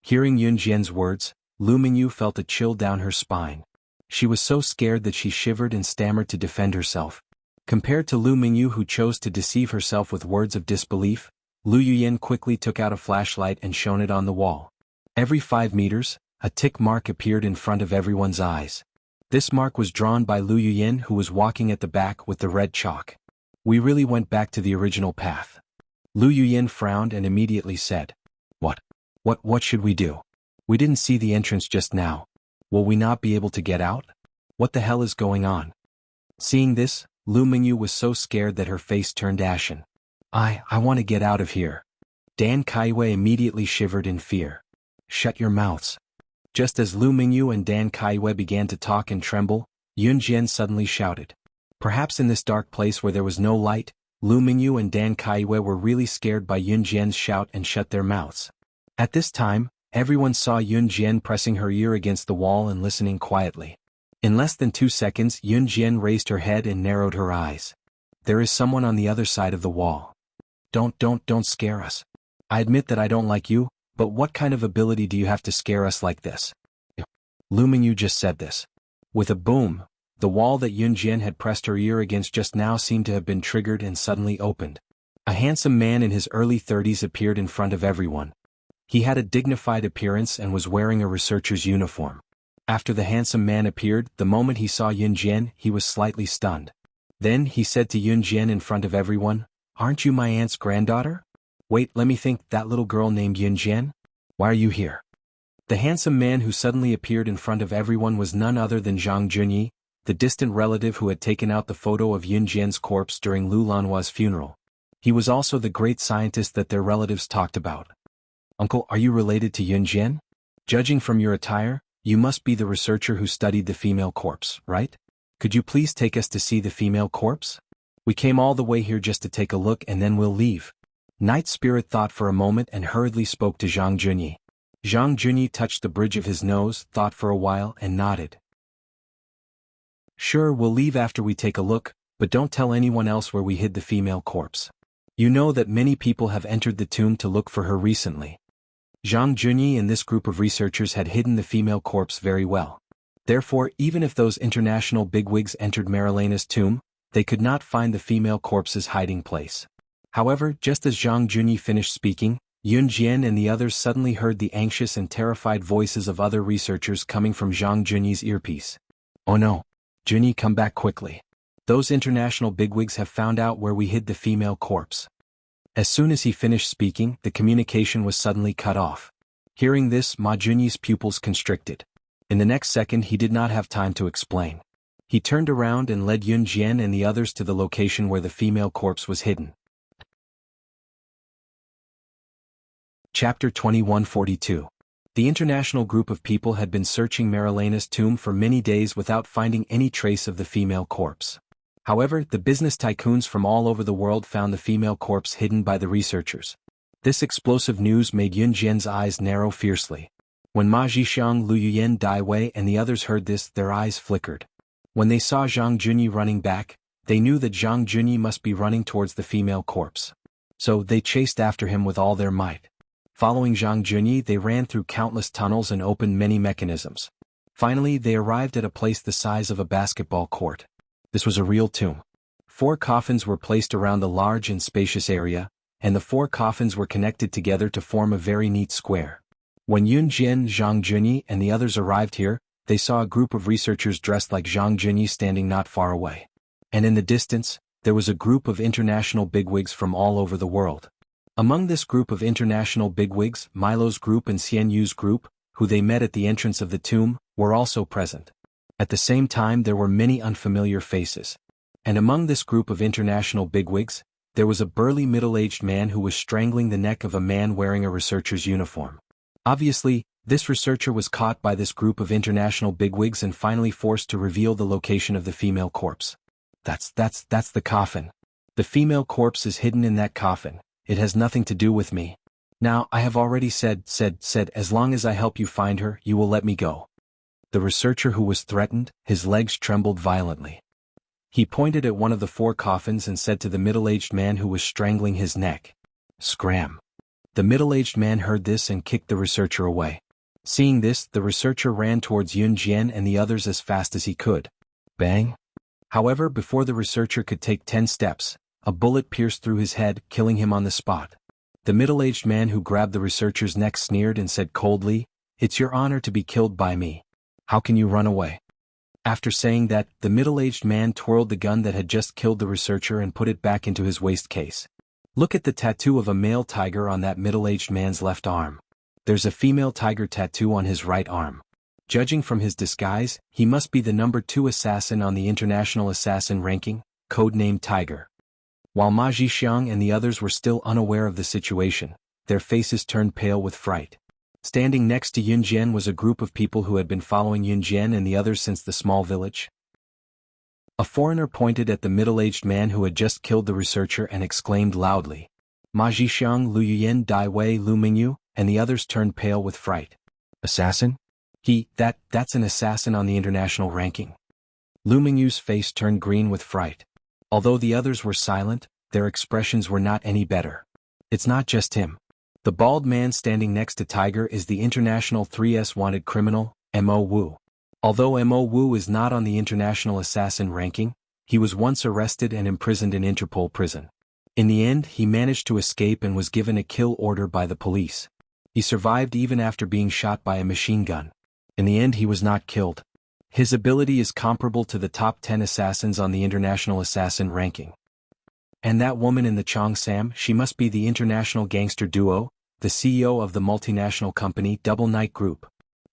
Hearing Yun Jian's words, Lu Mingyu felt a chill down her spine. She was so scared that she shivered and stammered to defend herself. Compared to Lu Mingyu, who chose to deceive herself with words of disbelief, Lu Yuyan quickly took out a flashlight and shone it on the wall. Every 5 meters, a tick mark appeared in front of everyone's eyes. This mark was drawn by Lu Yuyin, who was walking at the back with the red chalk. We really went back to the original path. Lu Yuyin frowned and immediately said, What should we do? We didn't see the entrance just now. Will we not be able to get out? What the hell is going on? Seeing this, Lu Mingyu was so scared that her face turned ashen. I want to get out of here. Dan Kaiwei immediately shivered in fear. Shut your mouths. Just as Lu Mingyu and Dan Kaiwei began to talk and tremble, Yun Jian suddenly shouted. Perhaps in this dark place where there was no light, Lu Mingyu and Dan Kaiwei were really scared by Yun Jian's shout and shut their mouths. At this time, everyone saw Yun Jian pressing her ear against the wall and listening quietly. In less than 2 seconds, Yun Jian raised her head and narrowed her eyes. There is someone on the other side of the wall. Don't scare us. I admit that I don't like you, but what kind of ability do you have to scare us like this? Lu Mingyu just said this. With a boom, the wall that Yun Jian had pressed her ear against just now seemed to have been triggered and suddenly opened. A handsome man in his early 30s appeared in front of everyone. He had a dignified appearance and was wearing a researcher's uniform. After the handsome man appeared, the moment he saw Yun Jian, he was slightly stunned. Then he said to Yun Jian in front of everyone, "Aren't you my aunt's granddaughter? Wait, let me think, that little girl named Yun Jian? Why are you here?" The handsome man who suddenly appeared in front of everyone was none other than Zhang Junyi, the distant relative who had taken out the photo of Yun Jian's corpse during Lu Lanhua's funeral. He was also the great scientist that their relatives talked about. "Uncle, are you related to Yun Jian? Judging from your attire, you must be the researcher who studied the female corpse, right? Could you please take us to see the female corpse? We came all the way here just to take a look and then we'll leave." Night Spirit thought for a moment and hurriedly spoke to Zhang Junyi. Zhang Junyi touched the bridge of his nose, thought for a while and nodded. "Sure, we'll leave after we take a look, but don't tell anyone else where we hid the female corpse. You know that many people have entered the tomb to look for her recently." Zhang Junyi and this group of researchers had hidden the female corpse very well. Therefore, even if those international bigwigs entered Marilena's tomb, they could not find the female corpse's hiding place. However, just as Zhang Junyi finished speaking, Yun Jian and the others suddenly heard the anxious and terrified voices of other researchers coming from Zhang Junyi's earpiece. "Oh no! Junyi, come back quickly. Those international bigwigs have found out where we hid the female corpse." As soon as he finished speaking, the communication was suddenly cut off. Hearing this, Ma Junyi's pupils constricted. In the next second he did not have time to explain. He turned around and led Yun Jian and the others to the location where the female corpse was hidden. Chapter 2142. The international group of people had been searching Marilena's tomb for many days without finding any trace of the female corpse. However, the business tycoons from all over the world found the female corpse hidden by the researchers. This explosive news made Yun Jian's eyes narrow fiercely. When Ma Zhixiang, Lu Yuyin, Dai Wei and the others heard this, their eyes flickered. When they saw Zhang Junyi running back, they knew that Zhang Junyi must be running towards the female corpse. So they chased after him with all their might. Following Zhang Junyi, they ran through countless tunnels and opened many mechanisms. Finally, they arrived at a place the size of a basketball court. This was a real tomb. 4 coffins were placed around a large and spacious area, and the 4 coffins were connected together to form a very neat square. When Yun Jian, Zhang Junyi, and the others arrived here, they saw a group of researchers dressed like Zhang Junyi standing not far away. And in the distance, there was a group of international bigwigs from all over the world. Among this group of international bigwigs, Milo's group and Xian Yu's group, who they met at the entrance of the tomb, were also present. At the same time there were many unfamiliar faces. And among this group of international bigwigs, there was a burly middle-aged man who was strangling the neck of a man wearing a researcher's uniform. Obviously, this researcher was caught by this group of international bigwigs and finally forced to reveal the location of the female corpse. That's the coffin. The female corpse is hidden in that coffin. It has nothing to do with me. Now, I have already said, as long as I help you find her, you will let me go. The researcher who was threatened, his legs trembled violently. He pointed at one of the 4 coffins and said to the middle-aged man who was strangling his neck, "Scram." The middle-aged man heard this and kicked the researcher away. Seeing this, the researcher ran towards Yun Jian and the others as fast as he could. Bang! However, before the researcher could take 10 steps, a bullet pierced through his head, killing him on the spot. The middle-aged man who grabbed the researcher's neck sneered and said coldly, "It's your honor to be killed by me. How can you run away?" After saying that, the middle-aged man twirled the gun that had just killed the researcher and put it back into his waist case. Look at the tattoo of a male tiger on that middle-aged man's left arm. There's a female tiger tattoo on his right arm. Judging from his disguise, he must be the number 2 assassin on the international assassin ranking, codenamed Tiger. While Ma Jixiang and the others were still unaware of the situation, their faces turned pale with fright. Standing next to Yun Jian was a group of people who had been following Yun Jian and the others since the small village. A foreigner pointed at the middle-aged man who had just killed the researcher and exclaimed loudly, "Ma Jixiang, Lu Yuyan, Dai Wei, Lu Mingyu," and the others turned pale with fright. Assassin? That's an assassin on the international ranking. Lu Mingyu's face turned green with fright. Although the others were silent, their expressions were not any better. It's not just him. The bald man standing next to Tiger is the international 3S wanted criminal, Mo Wu. Although Mo Wu is not on the international assassin ranking, he was once arrested and imprisoned in Interpol prison. In the end, he managed to escape and was given a kill order by the police. He survived even after being shot by a machine gun. In the end, he was not killed. His ability is comparable to the top 10 assassins on the international assassin ranking. And that woman in the Cheongsam, she must be the international gangster duo, the CEO of the multinational company Double Knight Group.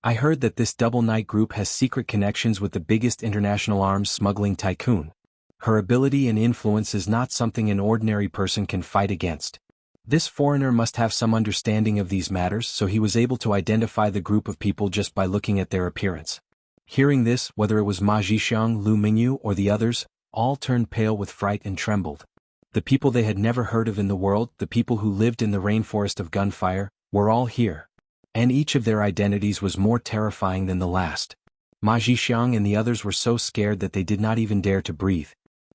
I heard that this Double Knight Group has secret connections with the biggest international arms smuggling tycoon. Her ability and influence is not something an ordinary person can fight against. This foreigner must have some understanding of these matters, so he was able to identify the group of people just by looking at their appearance. Hearing this, whether it was Ma Jixiang, Lu Mingyu, or the others, all turned pale with fright and trembled. The people they had never heard of in the world, the people who lived in the rainforest of gunfire, were all here. And each of their identities was more terrifying than the last. Ma Jixiang and the others were so scared that they did not even dare to breathe.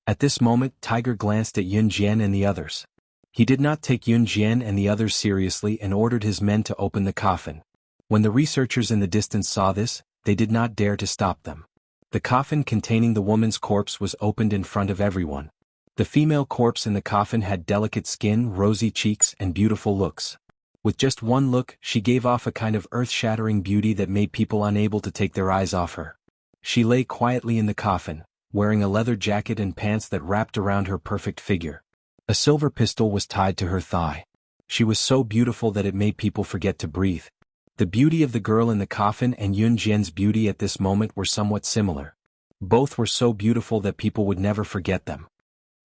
At this moment, Tiger glanced at Yun Jian and the others. He did not take Yun Jian and the others seriously and ordered his men to open the coffin. When the researchers in the distance saw this, they did not dare to stop them. The coffin containing the woman's corpse was opened in front of everyone. The female corpse in the coffin had delicate skin, rosy cheeks, and beautiful looks. With just one look, she gave off a kind of earth-shattering beauty that made people unable to take their eyes off her. She lay quietly in the coffin, wearing a leather jacket and pants that wrapped around her perfect figure. A silver pistol was tied to her thigh. She was so beautiful that it made people forget to breathe. The beauty of the girl in the coffin and Yun Jian's beauty at this moment were somewhat similar. Both were so beautiful that people would never forget them.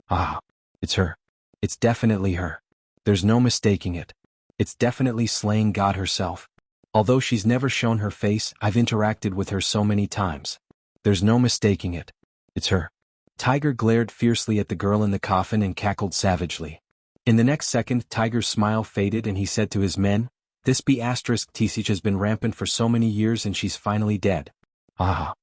Ah, it's her. It's definitely her. There's no mistaking it. It's definitely slaying God herself. Although she's never shown her face, I've interacted with her so many times. There's no mistaking it. It's her. Tiger glared fiercely at the girl in the coffin and cackled savagely. In the next second, Tiger's smile faded and he said to his men, "This B*TC has been rampant for so many years and she's finally dead. Ah.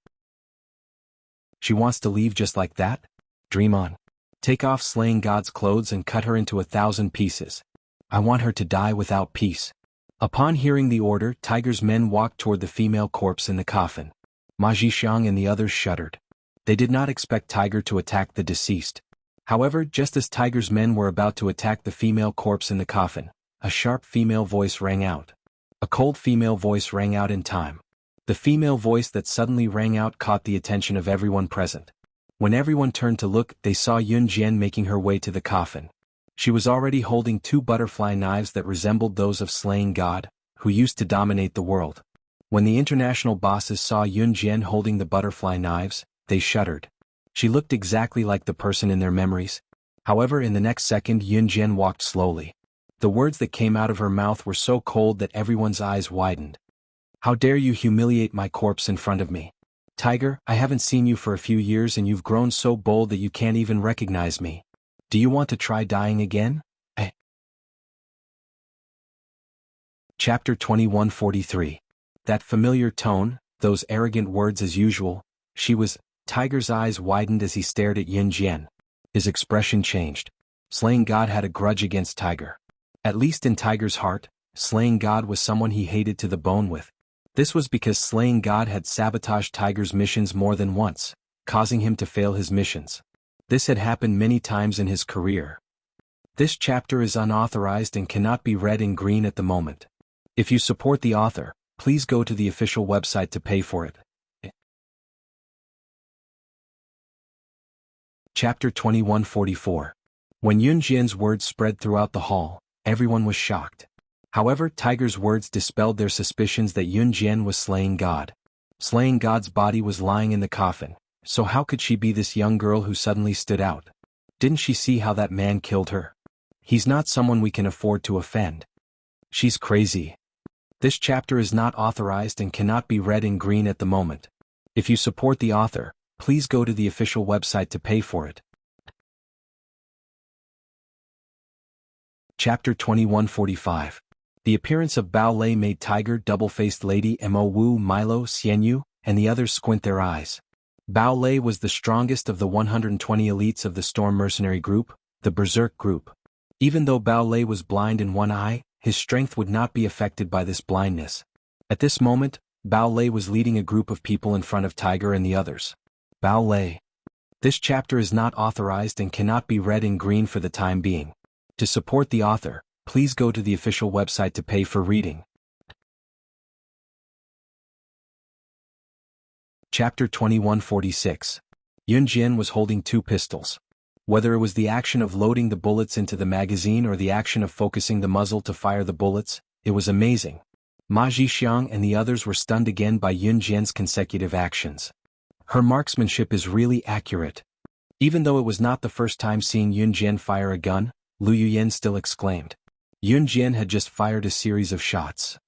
She wants to leave just like that? Dream on. Take off slaying God's clothes and cut her into 1,000 pieces. I want her to die without peace." Upon hearing the order, Tiger's men walked toward the female corpse in the coffin. Ma Jixiang and the others shuddered. They did not expect Tiger to attack the deceased. However, just as Tiger's men were about to attack the female corpse in the coffin, a sharp female voice rang out. A cold female voice rang out in time. The female voice that suddenly rang out caught the attention of everyone present. When everyone turned to look, they saw Yun Jian making her way to the coffin. She was already holding 2 butterfly knives that resembled those of slaying God, who used to dominate the world. When the international bosses saw Yun Jian holding the butterfly knives, they shuddered. She looked exactly like the person in their memories. However, in the next second, Yun Jian walked slowly. The words that came out of her mouth were so cold that everyone's eyes widened. "How dare you humiliate my corpse in front of me? Tiger, I haven't seen you for a few years and you've grown so bold that you can't even recognize me. Do you want to try dying again?" Chapter 2143. That familiar tone, those arrogant words as usual. Tiger's eyes widened as he stared at Yun Jian. His expression changed. Slaying God had a grudge against Tiger. At least in Tiger's heart, slaying God was someone he hated to the bone with. This was because slaying God had sabotaged Tiger's missions more than once, causing him to fail his missions. This had happened many times in his career. This chapter is unauthorized and cannot be read in green at the moment. If you support the author, please go to the official website to pay for it. Chapter 2144. When Yun Jian's words spread throughout the hall, everyone was shocked. However, Tiger's words dispelled their suspicions that Yun Jian was slaying God. Slaying God's body was lying in the coffin, so how could she be this young girl who suddenly stood out? Didn't she see how that man killed her? He's not someone we can afford to offend. She's crazy. This chapter is not authorized and cannot be read in green at the moment. If you support the author, please go to the official website to pay for it. Chapter 2145. The appearance of Bao Lei made Tiger, double-faced lady Mo Wu, Milo, Xianyu, and the others squint their eyes. Bao Lei was the strongest of the 120 elites of the Storm Mercenary Group, the Berserk Group. Even though Bao Lei was blind in one eye, his strength would not be affected by this blindness. At this moment, Bao Lei was leading a group of people in front of Tiger and the others. Bao Lei. This chapter is not authorized and cannot be read in green for the time being. To support the author, please go to the official website to pay for reading. Chapter 2146. Yun Jian was holding two pistols. Whether it was the action of loading the bullets into the magazine or the action of focusing the muzzle to fire the bullets, it was amazing. Ma Zhixiang and the others were stunned again by Yun Jian's consecutive actions. Her marksmanship is really accurate. Even though it was not the first time seeing Yun Jian fire a gun, Lu Yuyan still exclaimed. Yun Jian had just fired a series of shots.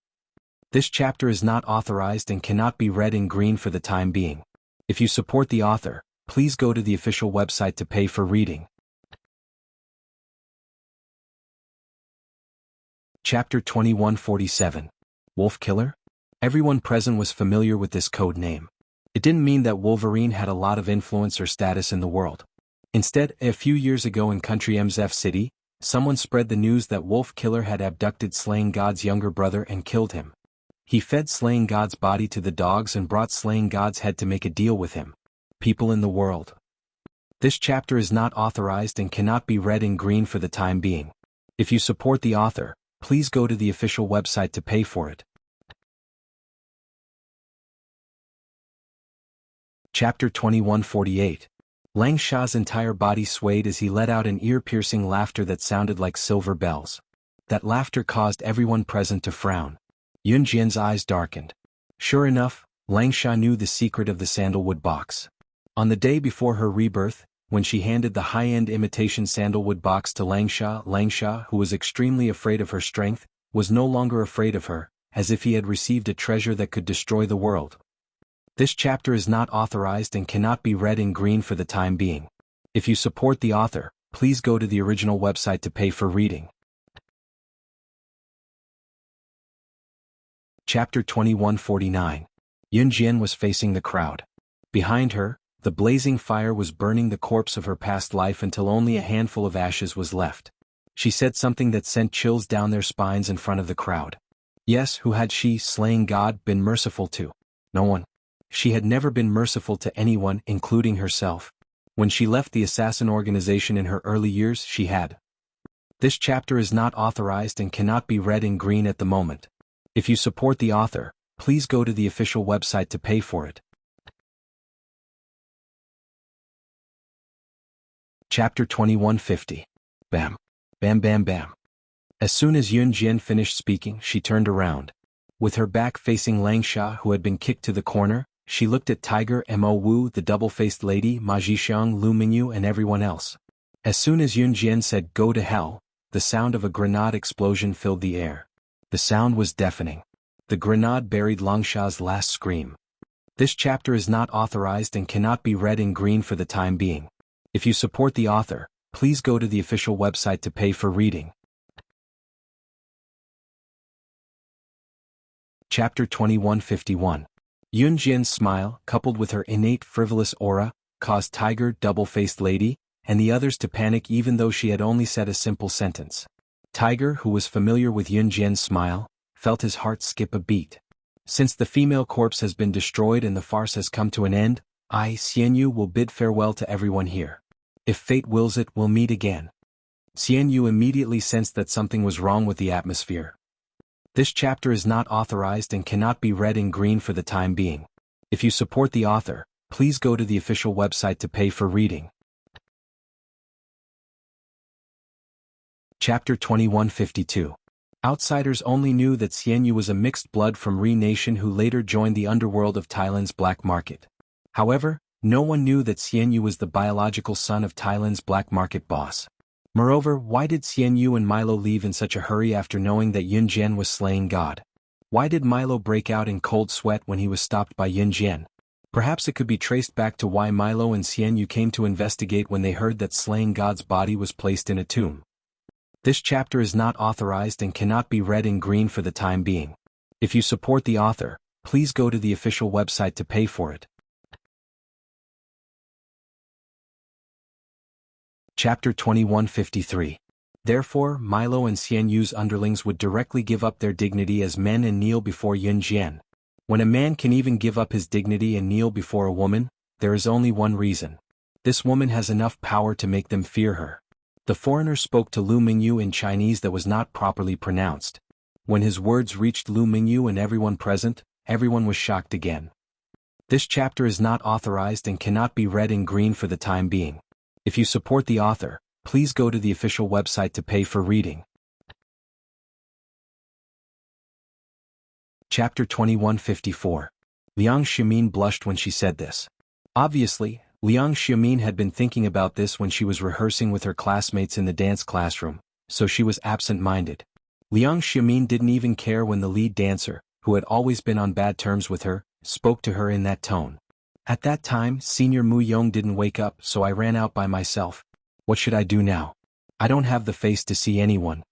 This chapter is not authorized and cannot be read in green for the time being. If you support the author, please go to the official website to pay for reading. Chapter 2147. Wolf Killer? Everyone present was familiar with this code name. It didn't mean that Wolverine had a lot of influence or status in the world. Instead, a few years ago in country MZF City, someone spread the news that Wolf Killer had abducted Slaying God's younger brother and killed him. He fed Slaying God's body to the dogs and brought Slaying God's head to make a deal with him. People in the world. This chapter is not authorized and cannot be read in green for the time being. If you support the author, please go to the official website to pay for it. Chapter 2148. Lang Sha's entire body swayed as he let out an ear-piercing laughter that sounded like silver bells. That laughter caused everyone present to frown. Yun Jian's eyes darkened. Sure enough, Lang Sha knew the secret of the sandalwood box. On the day before her rebirth, when she handed the high-end imitation sandalwood box to Lang Sha, who was extremely afraid of her strength, was no longer afraid of her, as if he had received a treasure that could destroy the world. This chapter is not authorized and cannot be read in green for the time being. If you support the author, please go to the original website to pay for reading. Chapter 2149. Yun Jian was facing the crowd. Behind her, the blazing fire was burning the corpse of her past life until only a handful of ashes was left. She said something that sent chills down their spines in front of the crowd. Yes, who had she, Slaying God, been merciful to? No one. She had never been merciful to anyone, including herself. When she left the assassin organization in her early years, she had. This chapter is not authorized and cannot be read in green at the moment. If you support the author, please go to the official website to pay for it. Chapter 2150. Bam. Bam bam bam. As soon as Yun Jian finished speaking, she turned around. With her back facing Lang Sha, who had been kicked to the corner, she looked at Tiger, Mo Wu, the double-faced lady, Ma Zhixiang, Lu Mingyu, and everyone else. As soon as Yun Jian said "Go to hell," the sound of a grenade explosion filled the air. The sound was deafening. The grenade buried Lang Sha's last scream. This chapter is not authorized and cannot be read in green for the time being. If you support the author, please go to the official website to pay for reading. Chapter 2151. Yun Jian's smile, coupled with her innate frivolous aura, caused Tiger, double-faced lady, and the others to panic even though she had only said a simple sentence. Tiger, who was familiar with Yun Jian's smile, felt his heart skip a beat. Since the female corpse has been destroyed and the farce has come to an end, I, Xianyu, will bid farewell to everyone here. If fate wills it, we'll meet again. Xianyu immediately sensed that something was wrong with the atmosphere. This chapter is not authorized and cannot be read in green for the time being. If you support the author, please go to the official website to pay for reading. Chapter 2152. Outsiders only knew that Xian Yu was a mixed blood from Ri nation who later joined the underworld of Thailand's black market. However, no one knew that Xian Yu was the biological son of Thailand's black market boss. Moreover, why did Xian Yu and Milo leave in such a hurry after knowing that Yun Jian was slaying God? Why did Milo break out in cold sweat when he was stopped by Yun Jian? Perhaps it could be traced back to why Milo and Xian Yu came to investigate when they heard that slaying God's body was placed in a tomb. This chapter is not authorized and cannot be read in green for the time being. If you support the author, please go to the official website to pay for it. Chapter 2153. Therefore, Milo and Xian Yu's underlings would directly give up their dignity as men and kneel before Yun Jian. When a man can even give up his dignity and kneel before a woman, there is only one reason. This woman has enough power to make them fear her. The foreigner spoke to Lu Mingyu in Chinese that was not properly pronounced. When his words reached Lu Mingyu and everyone present, everyone was shocked again. This chapter is not authorized and cannot be read in green for the time being. If you support the author, please go to the official website to pay for reading. Chapter 2154. Liang Xiaomin blushed when she said this. Obviously, Liang Xiaomin had been thinking about this when she was rehearsing with her classmates in the dance classroom, so she was absent-minded. Liang Xiaomin didn't even care when the lead dancer, who had always been on bad terms with her, spoke to her in that tone. At that time, Senior Mu Yong didn't wake up, so I ran out by myself. What should I do now? I don't have the face to see anyone.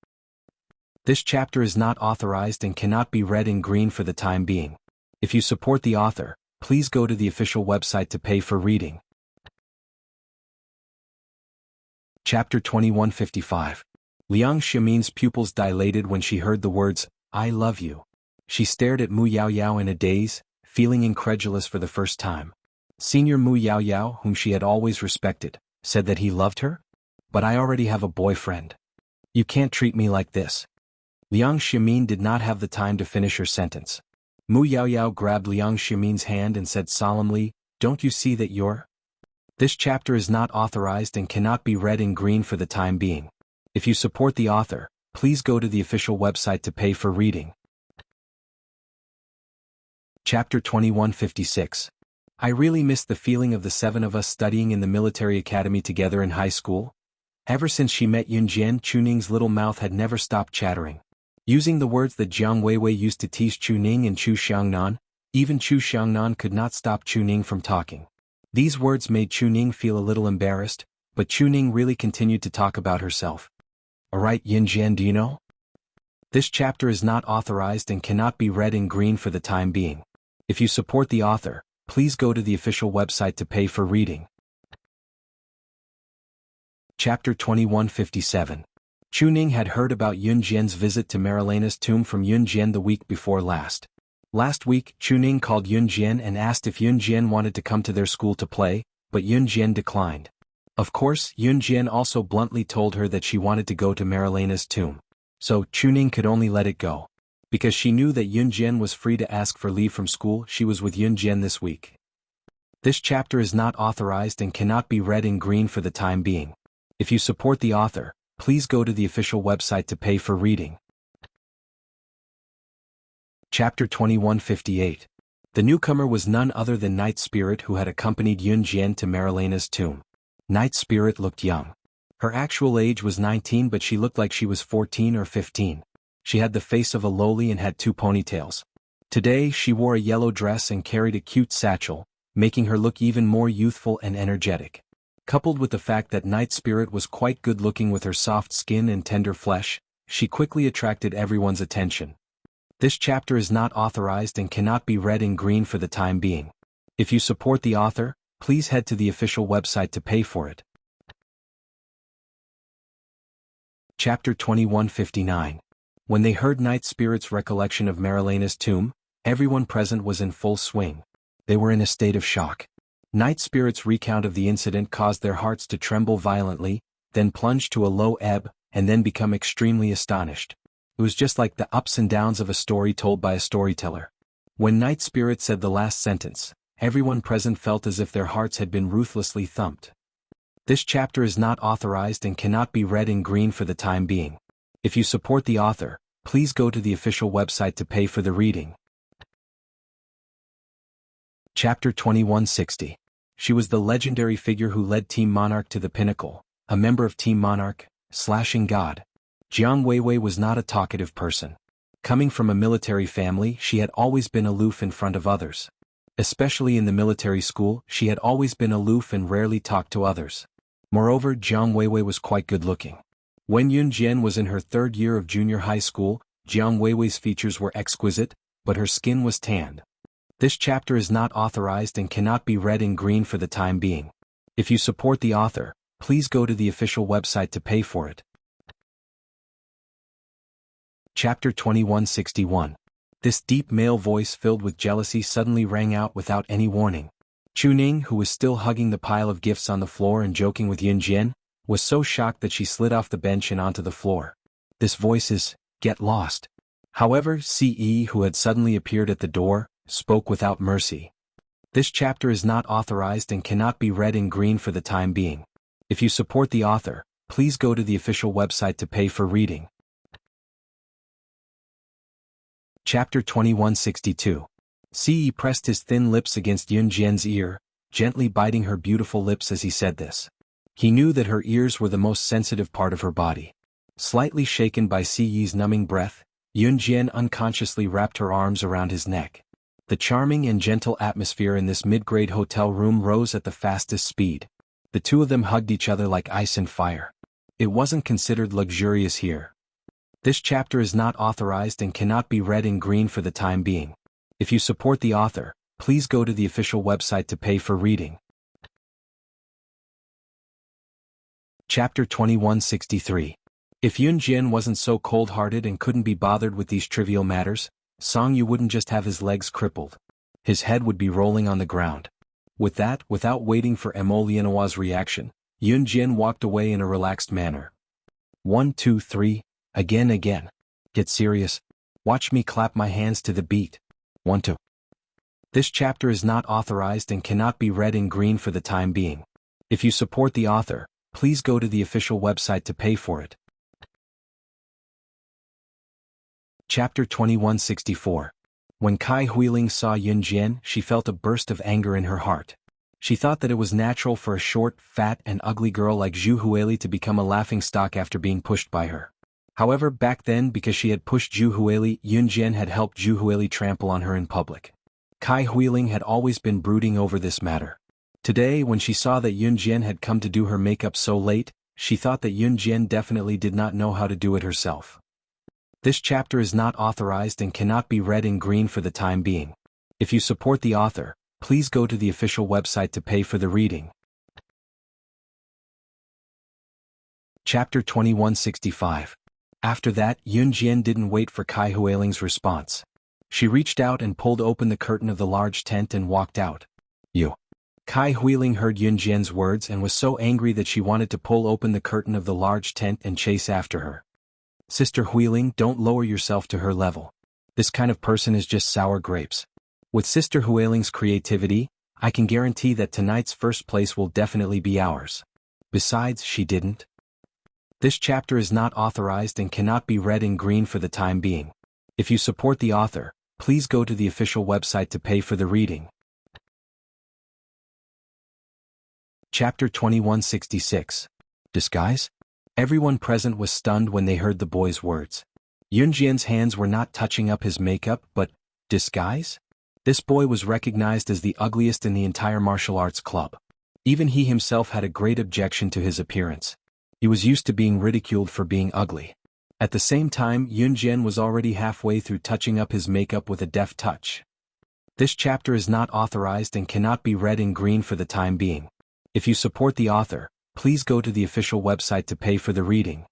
This chapter is not authorized and cannot be read in green for the time being. If you support the author, please go to the official website to pay for reading. Chapter 2155. Liang Xiaomin's pupils dilated when she heard the words, "I love you." She stared at Mu Yaoyao in a daze, feeling incredulous for the first time. Senior Mu Yaoyao, whom she had always respected, said that he loved her? But I already have a boyfriend. You can't treat me like this. Liang Xiaomin did not have the time to finish her sentence. Mu Yaoyao grabbed Liang Xiaomin's hand and said solemnly, "Don't you see that you're?" This chapter is not authorized and cannot be read in green for the time being. If you support the author, please go to the official website to pay for reading. Chapter 2156. I really miss the feeling of the seven of us studying in the military academy together in high school. Ever since she met Yun Jian, Chuning's little mouth had never stopped chattering. Using the words that Jiang Weiwei used to tease Chuning and Chu Xiangnan, even Chu Xiangnan could not stop Chuning from talking. These words made Chuning feel a little embarrassed, but Chuning really continued to talk about herself. Alright Yun Jian, do you know? This chapter is not authorized and cannot be read in green for the time being. If you support the author, please go to the official website to pay for reading. Chapter 2157. Chuning had heard about Yun Jian's visit to Marilena's tomb from Yun Jian the week before last. Last week, Chuning called Yun Jian and asked if Yun Jian wanted to come to their school to play, but Yun Jian declined. Of course, Yun Jian also bluntly told her that she wanted to go to Marilena's tomb. So, Chuning could only let it go. Because she knew that Yun Jian was free to ask for leave from school, she was with Yun Jian this week. This chapter is not authorized and cannot be read in green for the time being. If you support the author, please go to the official website to pay for reading. Chapter 2158. The newcomer was none other than Night Spirit, who had accompanied Yun Jian to Marilena's tomb. Night Spirit looked young. Her actual age was 19, but she looked like she was 14 or 15. She had the face of a loli and had 2 ponytails. Today she wore a yellow dress and carried a cute satchel, making her look even more youthful and energetic. Coupled with the fact that Night Spirit was quite good-looking with her soft skin and tender flesh, she quickly attracted everyone's attention. This chapter is not authorized and cannot be read in green for the time being. If you support the author, please head to the official website to pay for it. Chapter 2159. When they heard Night Spirit's recollection of Marilena's tomb, everyone present was in full swing. They were in a state of shock. Night Spirit's recount of the incident caused their hearts to tremble violently, then plunge to a low ebb, and then become extremely astonished. It was just like the ups and downs of a story told by a storyteller. When Night Spirit said the last sentence, everyone present felt as if their hearts had been ruthlessly thumped. This chapter is not authorized and cannot be read in green for the time being. If you support the author, please go to the official website to pay for the reading. Chapter 2160. She was the legendary figure who led Team Monarch to the pinnacle, a member of Team Monarch, slashing God. Jiang Weiwei was not a talkative person. Coming from a military family, she had always been aloof in front of others. Especially in the military school, she had always been aloof and rarely talked to others. Moreover, Jiang Weiwei was quite good-looking. When Yun Jian was in her third year of junior high school, Jiang Weiwei's features were exquisite, but her skin was tanned. This chapter is not authorized and cannot be read in green for the time being. If you support the author, please go to the official website to pay for it. Chapter 2161. This deep male voice filled with jealousy suddenly rang out without any warning. Chu Ning, who was still hugging the pile of gifts on the floor and joking with Yun Jian, was so shocked that she slid off the bench and onto the floor. This voice is, "Get lost." However, Ce, who had suddenly appeared at the door, spoke without mercy. This chapter is not authorized and cannot be read in green for the time being. If you support the author, please go to the official website to pay for reading. Chapter 2162. Ce pressed his thin lips against Yun Jian's ear, gently biting her beautiful lips as he said this. He knew that her ears were the most sensitive part of her body. Slightly shaken by Ce's numbing breath, Yun Jian unconsciously wrapped her arms around his neck. The charming and gentle atmosphere in this mid-grade hotel room rose at the fastest speed. The two of them hugged each other like ice and fire. It wasn't considered luxurious here. This chapter is not authorized and cannot be read in green for the time being. If you support the author, please go to the official website to pay for reading. Chapter 2163. If Yun Jian wasn't so cold-hearted and couldn't be bothered with these trivial matters, Song Yu wouldn't just have his legs crippled. His head would be rolling on the ground. With that, without waiting for Mo Lianhua's reaction, Yun Jian walked away in a relaxed manner. 1, 2, 3, again. Get serious. Watch me clap my hands to the beat. 1, 2. This chapter is not authorized and cannot be read in green for the time being. If you support the author, please go to the official website to pay for it. Chapter 2164. When Kai Huiling saw Yun Jian, she felt a burst of anger in her heart. She thought that it was natural for a short, fat, and ugly girl like Zhu Huili to become a laughingstock after being pushed by her. However, back then, because she had pushed Zhu Huili, Yun Jian had helped Zhu Huili trample on her in public. Kai Huiling had always been brooding over this matter. Today, when she saw that Yun Jian had come to do her makeup so late, she thought that Yun Jian definitely did not know how to do it herself. This chapter is not authorized and cannot be read in green for the time being. If you support the author, please go to the official website to pay for the reading. Chapter 2165. After that, Yun Jian didn't wait for Kai Huiling's response. She reached out and pulled open the curtain of the large tent and walked out. You. Kai Huiling heard Yun Jian's words and was so angry that she wanted to pull open the curtain of the large tent and chase after her. Sister Huiling, don't lower yourself to her level. This kind of person is just sour grapes. With Sister Huiling's creativity, I can guarantee that tonight's first place will definitely be ours. Besides, she didn't. This chapter is not authorized and cannot be read in green for the time being. If you support the author, please go to the official website to pay for the reading. Chapter 2166. Disguise? Everyone present was stunned when they heard the boy's words. Yun Jian's hands were not touching up his makeup, but disguise? This boy was recognized as the ugliest in the entire martial arts club. Even he himself had a great objection to his appearance. He was used to being ridiculed for being ugly. At the same time, Yun Jian was already halfway through touching up his makeup with a deft touch. This chapter is not authorized and cannot be read in green for the time being. If you support the author, please go to the official website to pay for the reading.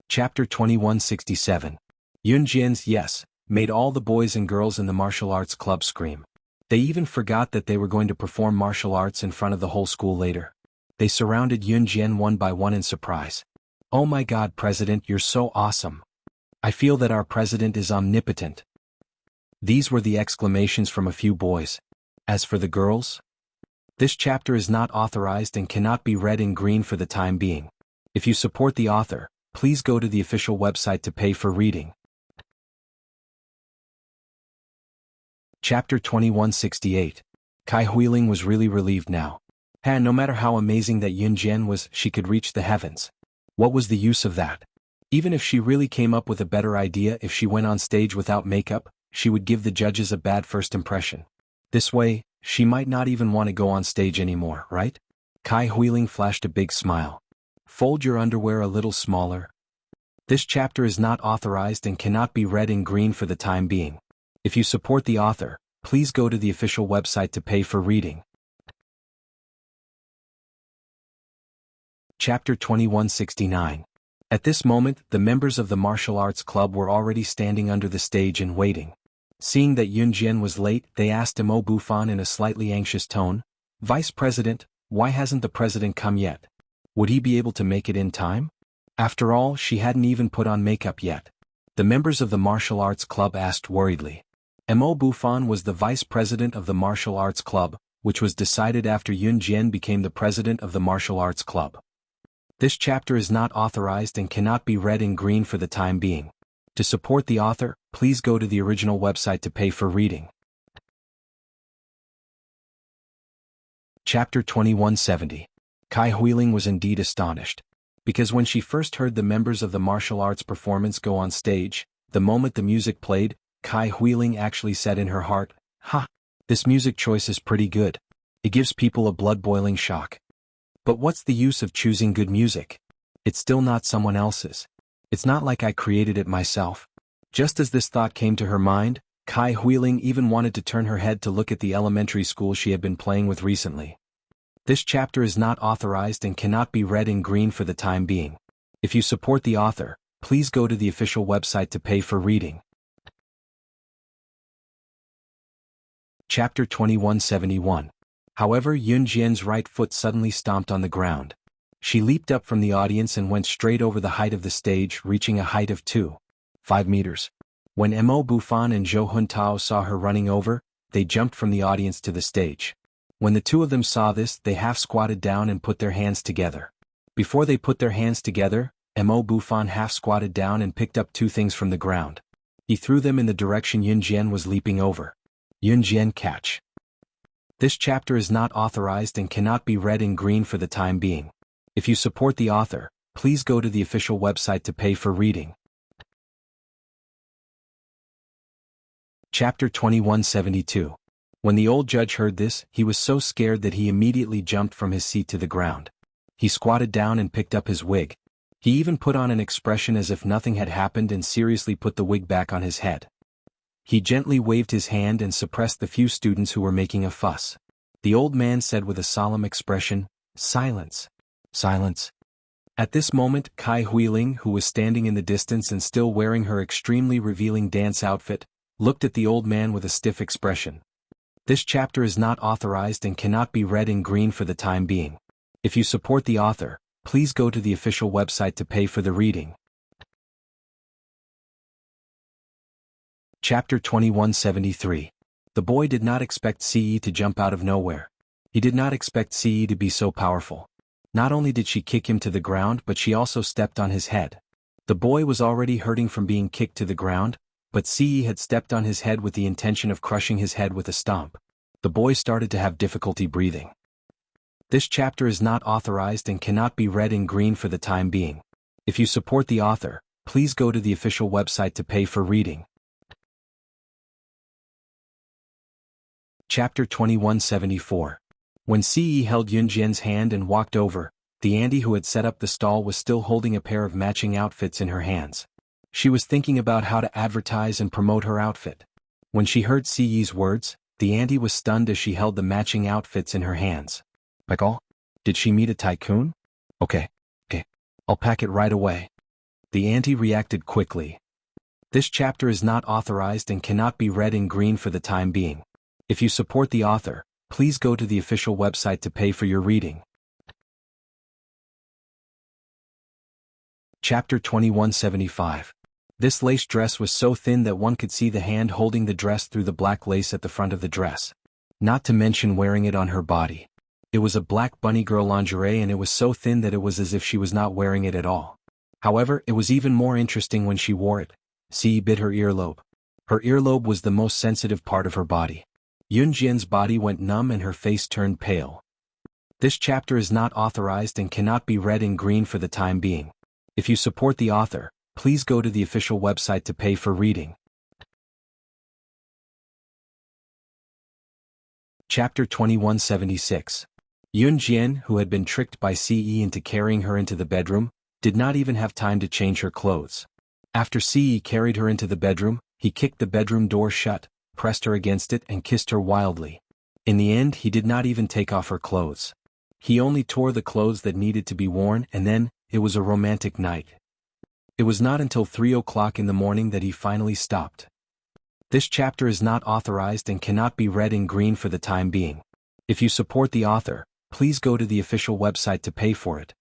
Chapter 2167. Yun Jian's yes made all the boys and girls in the martial arts club scream. They even forgot that they were going to perform martial arts in front of the whole school later. They surrounded Yun Jian one by one in surprise. Oh my God, President, you're so awesome. I feel that our president is omnipotent. These were the exclamations from a few boys. As for the girls, This chapter is not authorized and cannot be read in green for the time being. If you support the author, please go to the official website to pay for reading. Chapter 2168. Kai Huiling was really relieved now. No matter how amazing that Yun Jian was, she could reach the heavens. What was the use of that? Even if she really came up with a better idea, if she went on stage without makeup, she would give the judges a bad first impression. This way, she might not even want to go on stage anymore, right? Kai Huiling flashed a big smile. Fold your underwear a little smaller. This chapter is not authorized and cannot be read in green for the time being. If you support the author, please go to the official website to pay for reading. Chapter 2169. At this moment, the members of the martial arts club were already standing under the stage and waiting. Seeing that Yun Jian was late, they asked Mo Bufan in a slightly anxious tone, "Vice President, why hasn't the president come yet? Would he be able to make it in time?" After all, she hadn't even put on makeup yet. The members of the martial arts club asked worriedly. Mo Bufan was the vice president of the martial arts club, which was decided after Yun Jian became the president of the martial arts club. This chapter is not authorized and cannot be read in green for the time being. To support the author, please go to the original website to pay for reading. Chapter 2170. Kai Huiling was indeed astonished. Because when she first heard the members of the martial arts performance go on stage, the moment the music played, Kai Huiling actually said in her heart, "Ha! This music choice is pretty good. It gives people a blood-boiling shock. But what's the use of choosing good music? It's still not someone else's. It's not like I created it myself." Just as this thought came to her mind, Kai Huiling even wanted to turn her head to look at the elementary school she had been playing with recently. This chapter is not authorized and cannot be read in green for the time being. If you support the author, please go to the official website to pay for reading. Chapter 2171. However, Yun Jian's right foot suddenly stomped on the ground. She leaped up from the audience and went straight over the height of the stage, reaching a height of 2.5 meters. When Mo Bufan and Zhou Huntao saw her running over, they jumped from the audience to the stage. When the two of them saw this, they half squatted down and put their hands together. Before they put their hands together, Mo Bufan half squatted down and picked up two things from the ground. He threw them in the direction Yun Jian was leaping over. Yun Jian catch. This chapter is not authorized and cannot be read in green for the time being. If you support the author, please go to the official website to pay for reading. Chapter 2172. When the old judge heard this, he was so scared that he immediately jumped from his seat to the ground. He squatted down and picked up his wig. He even put on an expression as if nothing had happened and seriously put the wig back on his head. He gently waved his hand and suppressed the few students who were making a fuss. The old man said with a solemn expression, "Silence. Silence." At this moment, Kai Huiling, who was standing in the distance and still wearing her extremely revealing dance outfit, looked at the old man with a stiff expression. This chapter is not authorized and cannot be read in green for the time being. If you support the author, please go to the official website to pay for the reading. Chapter 2173. The boy did not expect Ce to jump out of nowhere. He did not expect Ce to be so powerful. Not only did she kick him to the ground, but she also stepped on his head. The boy was already hurting from being kicked to the ground, but Ce had stepped on his head with the intention of crushing his head with a stomp. The boy started to have difficulty breathing. This chapter is not authorized and cannot be read in green for the time being. If you support the author, please go to the official website to pay for reading. Chapter 2174. When Ce held Yun Jian's hand and walked over, the auntie who had set up the stall was still holding a pair of matching outfits in her hands. She was thinking about how to advertise and promote her outfit. When she heard Ce's words, the auntie was stunned as she held the matching outfits in her hands. Like all? Did she meet a tycoon? Okay. I'll pack it right away. The auntie reacted quickly. This chapter is not authorized and cannot be read in green for the time being. If you support the author, please go to the official website to pay for your reading. Chapter 2175. This lace dress was so thin that one could see the hand holding the dress through the black lace at the front of the dress. Not to mention wearing it on her body. It was a black bunny girl lingerie and it was so thin that it was as if she was not wearing it at all. However, it was even more interesting when she wore it. Ci bit her earlobe. Her earlobe was the most sensitive part of her body. Yunjian's body went numb and her face turned pale. This chapter is not authorized and cannot be read in green for the time being. If you support the author, please go to the official website to pay for reading. Chapter 2176. Yunjian, who had been tricked by Ce into carrying her into the bedroom, did not even have time to change her clothes. After Ce carried her into the bedroom, he kicked the bedroom door shut, pressed her against it and kissed her wildly. In the end, he did not even take off her clothes. He only tore the clothes that needed to be worn, and then, it was a romantic night. It was not until 3 o'clock in the morning that he finally stopped. This chapter is not authorized and cannot be read in green for the time being. If you support the author, please go to the official website to pay for it.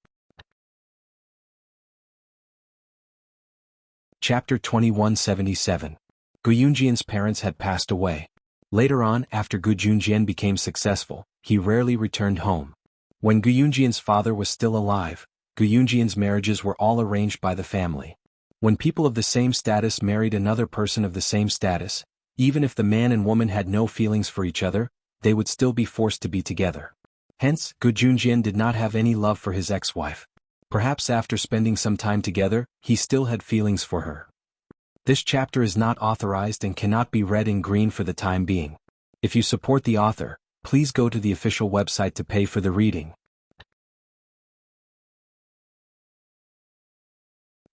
Chapter 2177. Gu Yunjian's parents had passed away. Later on, after Gu Junjian became successful, he rarely returned home. When Gu Yunjian's father was still alive, Gu Yunjian's marriages were all arranged by the family. When people of the same status married another person of the same status, even if the man and woman had no feelings for each other, they would still be forced to be together. Hence, Gu Junjian did not have any love for his ex-wife. Perhaps after spending some time together, he still had feelings for her. This chapter is not authorized and cannot be read in green for the time being. If you support the author, please go to the official website to pay for the reading.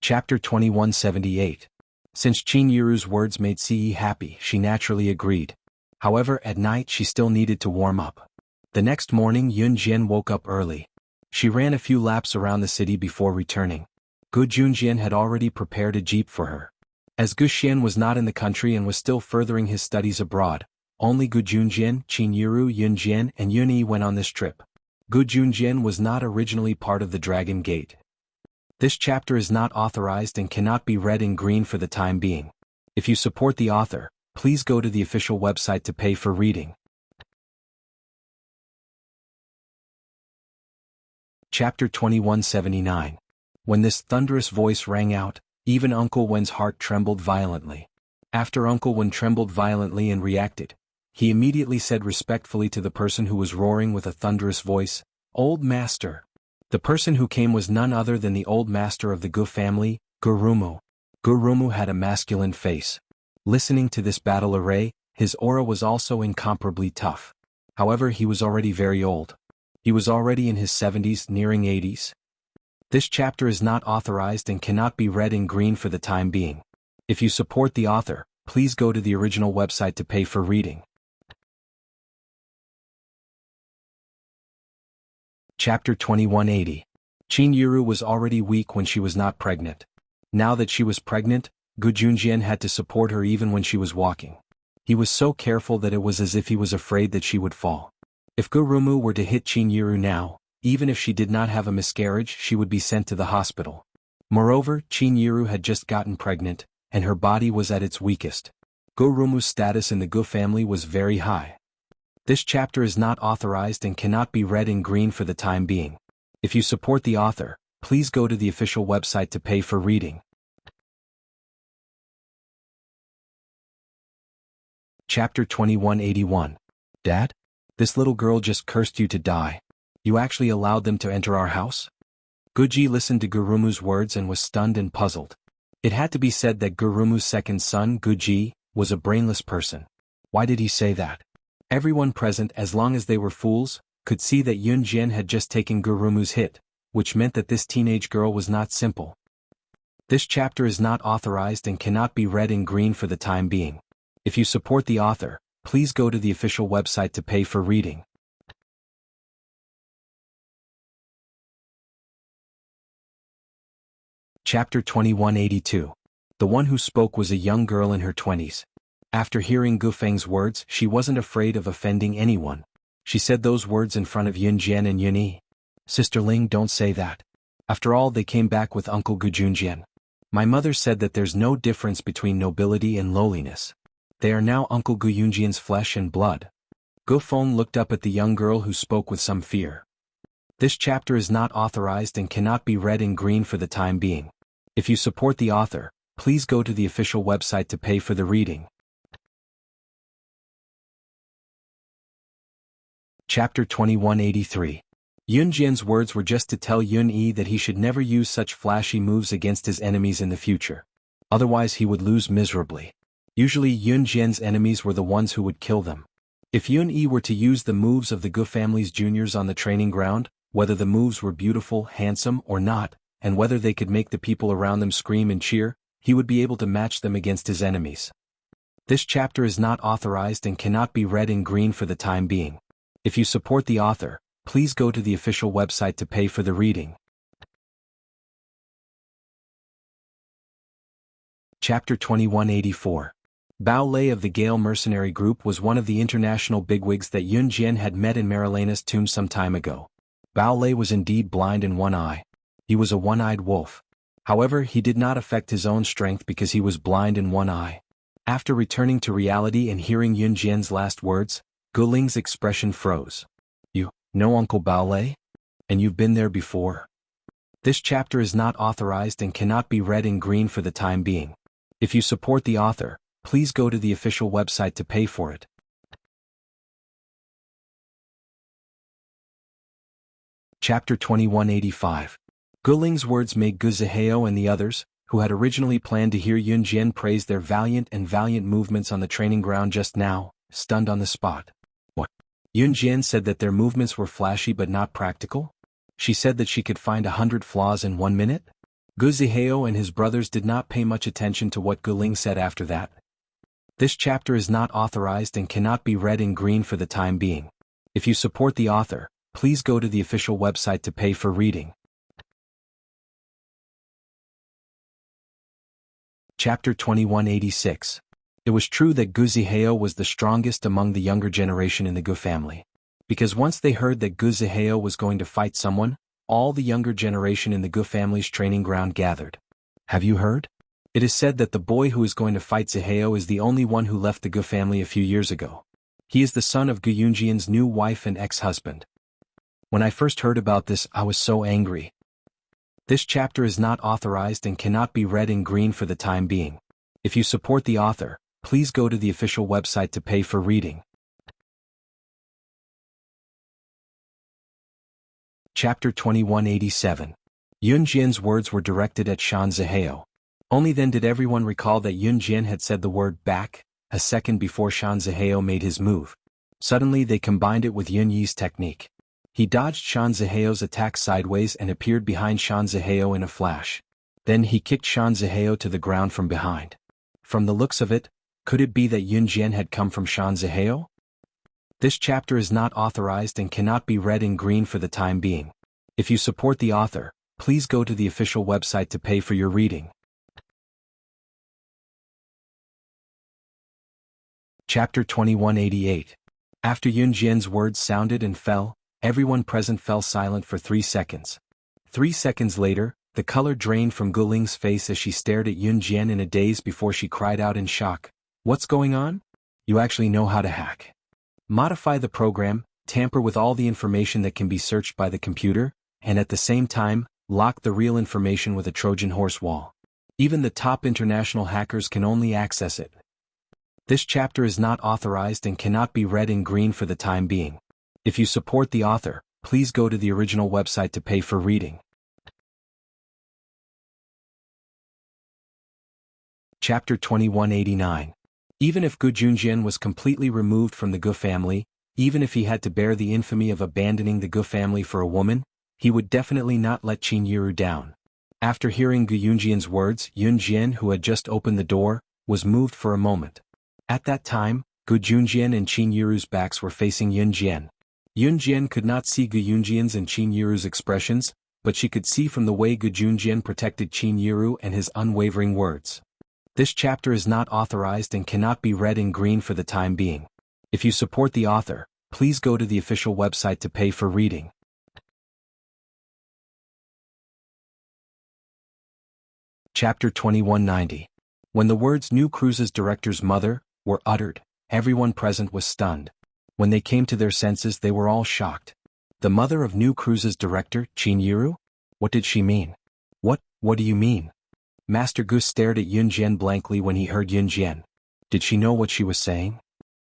Chapter 2178. Since Qin Yiru's words made Ce happy, she naturally agreed. However, at night she still needed to warm up. The next morning Yunjian woke up early. She ran a few laps around the city before returning. Gu Junjian had already prepared a jeep for her. As Gu Xian was not in the country and was still furthering his studies abroad, only Gu Junjian, Qin Yiru, Yunjian, and Yunyi went on this trip. Gu Junjian was not originally part of the Dragon Gate. This chapter is not authorized and cannot be read in green for the time being. If you support the author, please go to the official website to pay for reading. Chapter 2179. When this thunderous voice rang out, even Uncle Wen's heart trembled violently. After Uncle Wen trembled violently and reacted, he immediately said respectfully to the person who was roaring with a thunderous voice, "Old Master." The person who came was none other than the old master of the Gu family, Gurumu. Gurumu had a masculine face. Listening to this battle array, his aura was also incomparably tough. However, he was already very old. He was already in his 70s, nearing 80s. This chapter is not authorized and cannot be read in green for the time being. If you support the author, please go to the original website to pay for reading. Chapter 2180. Qin Yiru was already weak when she was not pregnant. Now that she was pregnant, Gu Junjian had to support her even when she was walking. He was so careful that it was as if he was afraid that she would fall. If Gurumu were to hit Qin Yiru now, even if she did not have a miscarriage, she would be sent to the hospital. Moreover, Qin Yiru had just gotten pregnant, and her body was at its weakest. Gurumu's status in the Gu family was very high. This chapter is not authorized and cannot be read in green for the time being. If you support the author, please go to the official website to pay for reading. Chapter 2181. Dad? This little girl just cursed you to die. You actually allowed them to enter our house? Guji listened to Gurumu's words and was stunned and puzzled. It had to be said that Gurumu's second son, Guji, was a brainless person. Why did he say that? Everyone present, as long as they were fools, could see that Yunjian had just taken Gurumu's hit, which meant that this teenage girl was not simple. This chapter is not authorized and cannot be read in green for the time being. If you support the author, please go to the official website to pay for reading. Chapter 2182. The one who spoke was a young girl in her 20s. After hearing Gu Feng's words, she wasn't afraid of offending anyone. She said those words in front of Yunjian and Yunyi. Sister Ling, don't say that. After all, they came back with Uncle Gu Junjian. My mother said that there's no difference between nobility and lowliness. They are now Uncle Gu Yunjian's flesh and blood. Gufeng looked up at the young girl who spoke with some fear. This chapter is not authorized and cannot be read in green for the time being. If you support the author, please go to the official website to pay for the reading. Chapter 2183. Yun Jian's words were just to tell Yun Yi that he should never use such flashy moves against his enemies in the future. Otherwise he would lose miserably. Usually Yun Jian's enemies were the ones who would kill them. If Yun Yi were to use the moves of the Gu family's juniors on the training ground, whether the moves were beautiful, handsome, or not, and whether they could make the people around them scream and cheer, he would be able to match them against his enemies. This chapter is not authorized and cannot be read in green for the time being. If you support the author, please go to the official website to pay for the reading. Chapter 2184. Bao Lei of the Gale Mercenary Group was one of the international bigwigs that Yun Jian had met in Marilena's tomb some time ago. Bao Lei was indeed blind in one eye. He was a one-eyed wolf. However, he did not affect his own strength because he was blind in one eye. After returning to reality and hearing Yun Jian's last words, Gu Ling's expression froze. "You know Uncle Bao Lei? And you've been there before?" This chapter is not authorized and cannot be read in green for the time being. If you support the author, please go to the official website to pay for it. Chapter 2185. Gu Ling's words made Gu Zihao and the others, who had originally planned to hear Yun Jian praise their valiant movements on the training ground just now, stunned on the spot. What? Yun Jian said that their movements were flashy but not practical? She said that she could find 100 flaws in 1 minute? Gu Zihao and his brothers did not pay much attention to what Gu Ling said after that. This chapter is not authorized and cannot be read in green for the time being. If you support the author, please go to the official website to pay for reading. Chapter 2186. It was true that Gu Zihao was the strongest among the younger generation in the Gu family. Because once they heard that Gu Zihao was going to fight someone, all the younger generation in the Gu family's training ground gathered. Have you heard? It is said that the boy who is going to fight Zihao is the only one who left the Gu family a few years ago. He is the son of Gu Yunjian's new wife and ex-husband. When I first heard about this, I was so angry. This chapter is not authorized and cannot be read in green for the time being. If you support the author, please go to the official website to pay for reading. Chapter 2187. Yun Jian's words were directed at Shan Zihao. Only then did everyone recall that Yun Jian had said the word back a second before Shan Zihao made his move. Suddenly they combined it with Yun Yi's technique. He dodged Shan Zihao's attack sideways and appeared behind Shan Zihao in a flash. Then he kicked Shan Zihao to the ground from behind. From the looks of it, could it be that Yun Jian had come from Shan Zihao? This chapter is not authorized and cannot be read in green for the time being. If you support the author, please go to the official website to pay for your reading. Chapter 2188. After Yun Jian's words sounded and fell, everyone present fell silent for 3 seconds. 3 seconds later, the color drained from Gu Ling's face as she stared at Yun Jian in a daze before she cried out in shock. "What's going on? You actually know how to hack. Modify the program, tamper with all the information that can be searched by the computer, and at the same time, lock the real information with a Trojan horse wall. Even the top international hackers can only access it." This chapter is not authorized and cannot be read in green for the time being. If you support the author, please go to the original website to pay for reading. Chapter 2189. Even if Gu Junjian was completely removed from the Gu family, even if he had to bear the infamy of abandoning the Gu family for a woman, he would definitely not let Qin Yiru down. After hearing Gu Yunjian's words, Yun Jian, who had just opened the door, was moved for a moment. At that time, Gu Junjian and Qin Yiru's backs were facing Yun Jian. Yun Jian could not see Gu Yunjian's and Qin Yiru's expressions, but she could see from the way Gu Junjian protected Qin Yiru and his unwavering words. This chapter is not authorized and cannot be read in green for the time being. If you support the author, please go to the official website to pay for reading. Chapter 2190. When the words "New Cruise's director's mother" were uttered, everyone present was stunned. When they came to their senses, they were all shocked. The mother of New Cruise's director, Qin Yiru? What did she mean? What do you mean? Master Gu stared at Yun Jian blankly when he heard Yun Jian. Did she know what she was saying?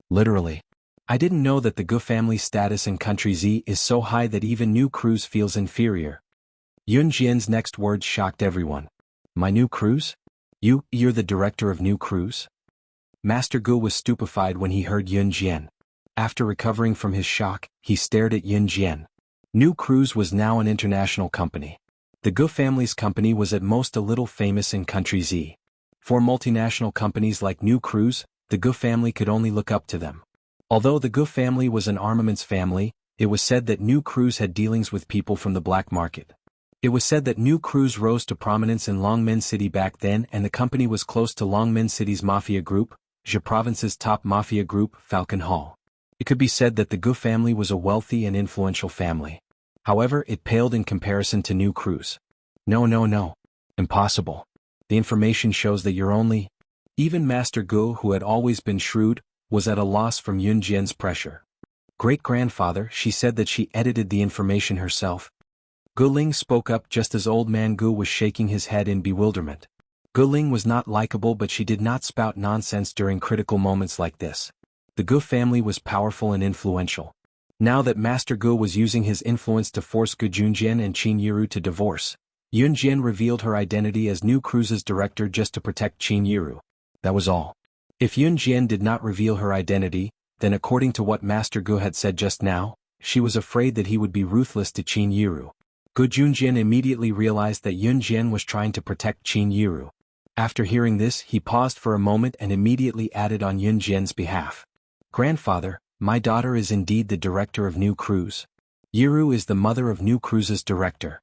Literally. I didn't know that the Gu family status in Country Z is so high that even New Cruise feels inferior. Yun Jian's next words shocked everyone. My New Cruise? You're the director of New Cruise? Master Gu was stupefied when he heard Yun Jian. After recovering from his shock, he stared at Yun Jian. New Cruise was now an international company. The Gu family's company was at most a little famous in Country Z. For multinational companies like New Cruise, the Gu family could only look up to them. Although the Gu family was an armaments family, it was said that New Cruise had dealings with people from the black market. It was said that New Cruise rose to prominence in Longmen City back then, and the company was close to Longmen City's mafia group, Zhe Province's top mafia group, Falcon Hall. It could be said that the Gu family was a wealthy and influential family. However, it paled in comparison to New Cruise. No. Impossible. The information shows that you're only... Even Master Gu, who had always been shrewd, was at a loss from Yun Jian's pressure. Great-grandfather, she said that she edited the information herself. Gu Ling spoke up just as old man Gu was shaking his head in bewilderment. Gu Ling was not likable, but she did not spout nonsense during critical moments like this. The Gu family was powerful and influential. Now that Master Gu was using his influence to force Gu Junjian and Qin Yiru to divorce, Yun Jian revealed her identity as New Cruise's director just to protect Qin Yiru. That was all. If Yun Jian did not reveal her identity, then according to what Master Gu had said just now, she was afraid that he would be ruthless to Qin Yiru. Gu Junjian immediately realized that Yun Jian was trying to protect Qin Yiru. After hearing this, he paused for a moment and immediately added on Yun Jian's behalf. Grandfather, my daughter is indeed the director of New Cruise. Yiru is the mother of New Cruise's director.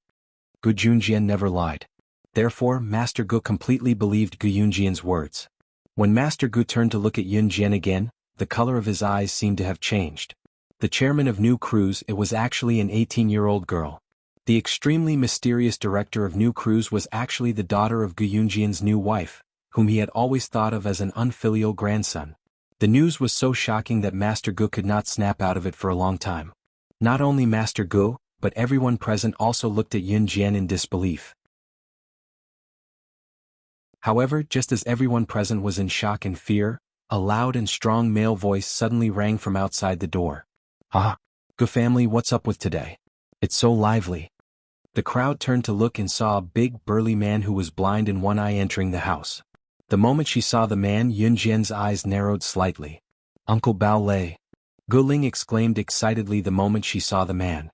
Gu Junjian never lied. Therefore, Master Gu completely believed Gu Junjian's words. When Master Gu turned to look at Yun Jian again, the color of his eyes seemed to have changed. The chairman of New Cruise, it was actually an 18-year-old girl. The extremely mysterious director of New Cruise was actually the daughter of Gu Junjian's new wife, whom he had always thought of as an unfilial grandson. The news was so shocking that Master Gu could not snap out of it for a long time. Not only Master Gu, but everyone present also looked at Yun Jian in disbelief. However, just as everyone present was in shock and fear, a loud and strong male voice suddenly rang from outside the door. Ah, Gu family, what's up with today? It's so lively. The crowd turned to look and saw a big burly man who was blind in one eye entering the house. The moment she saw the man, Yun Jian's eyes narrowed slightly. Uncle Bao Lei. Gu Ling exclaimed excitedly the moment she saw the man.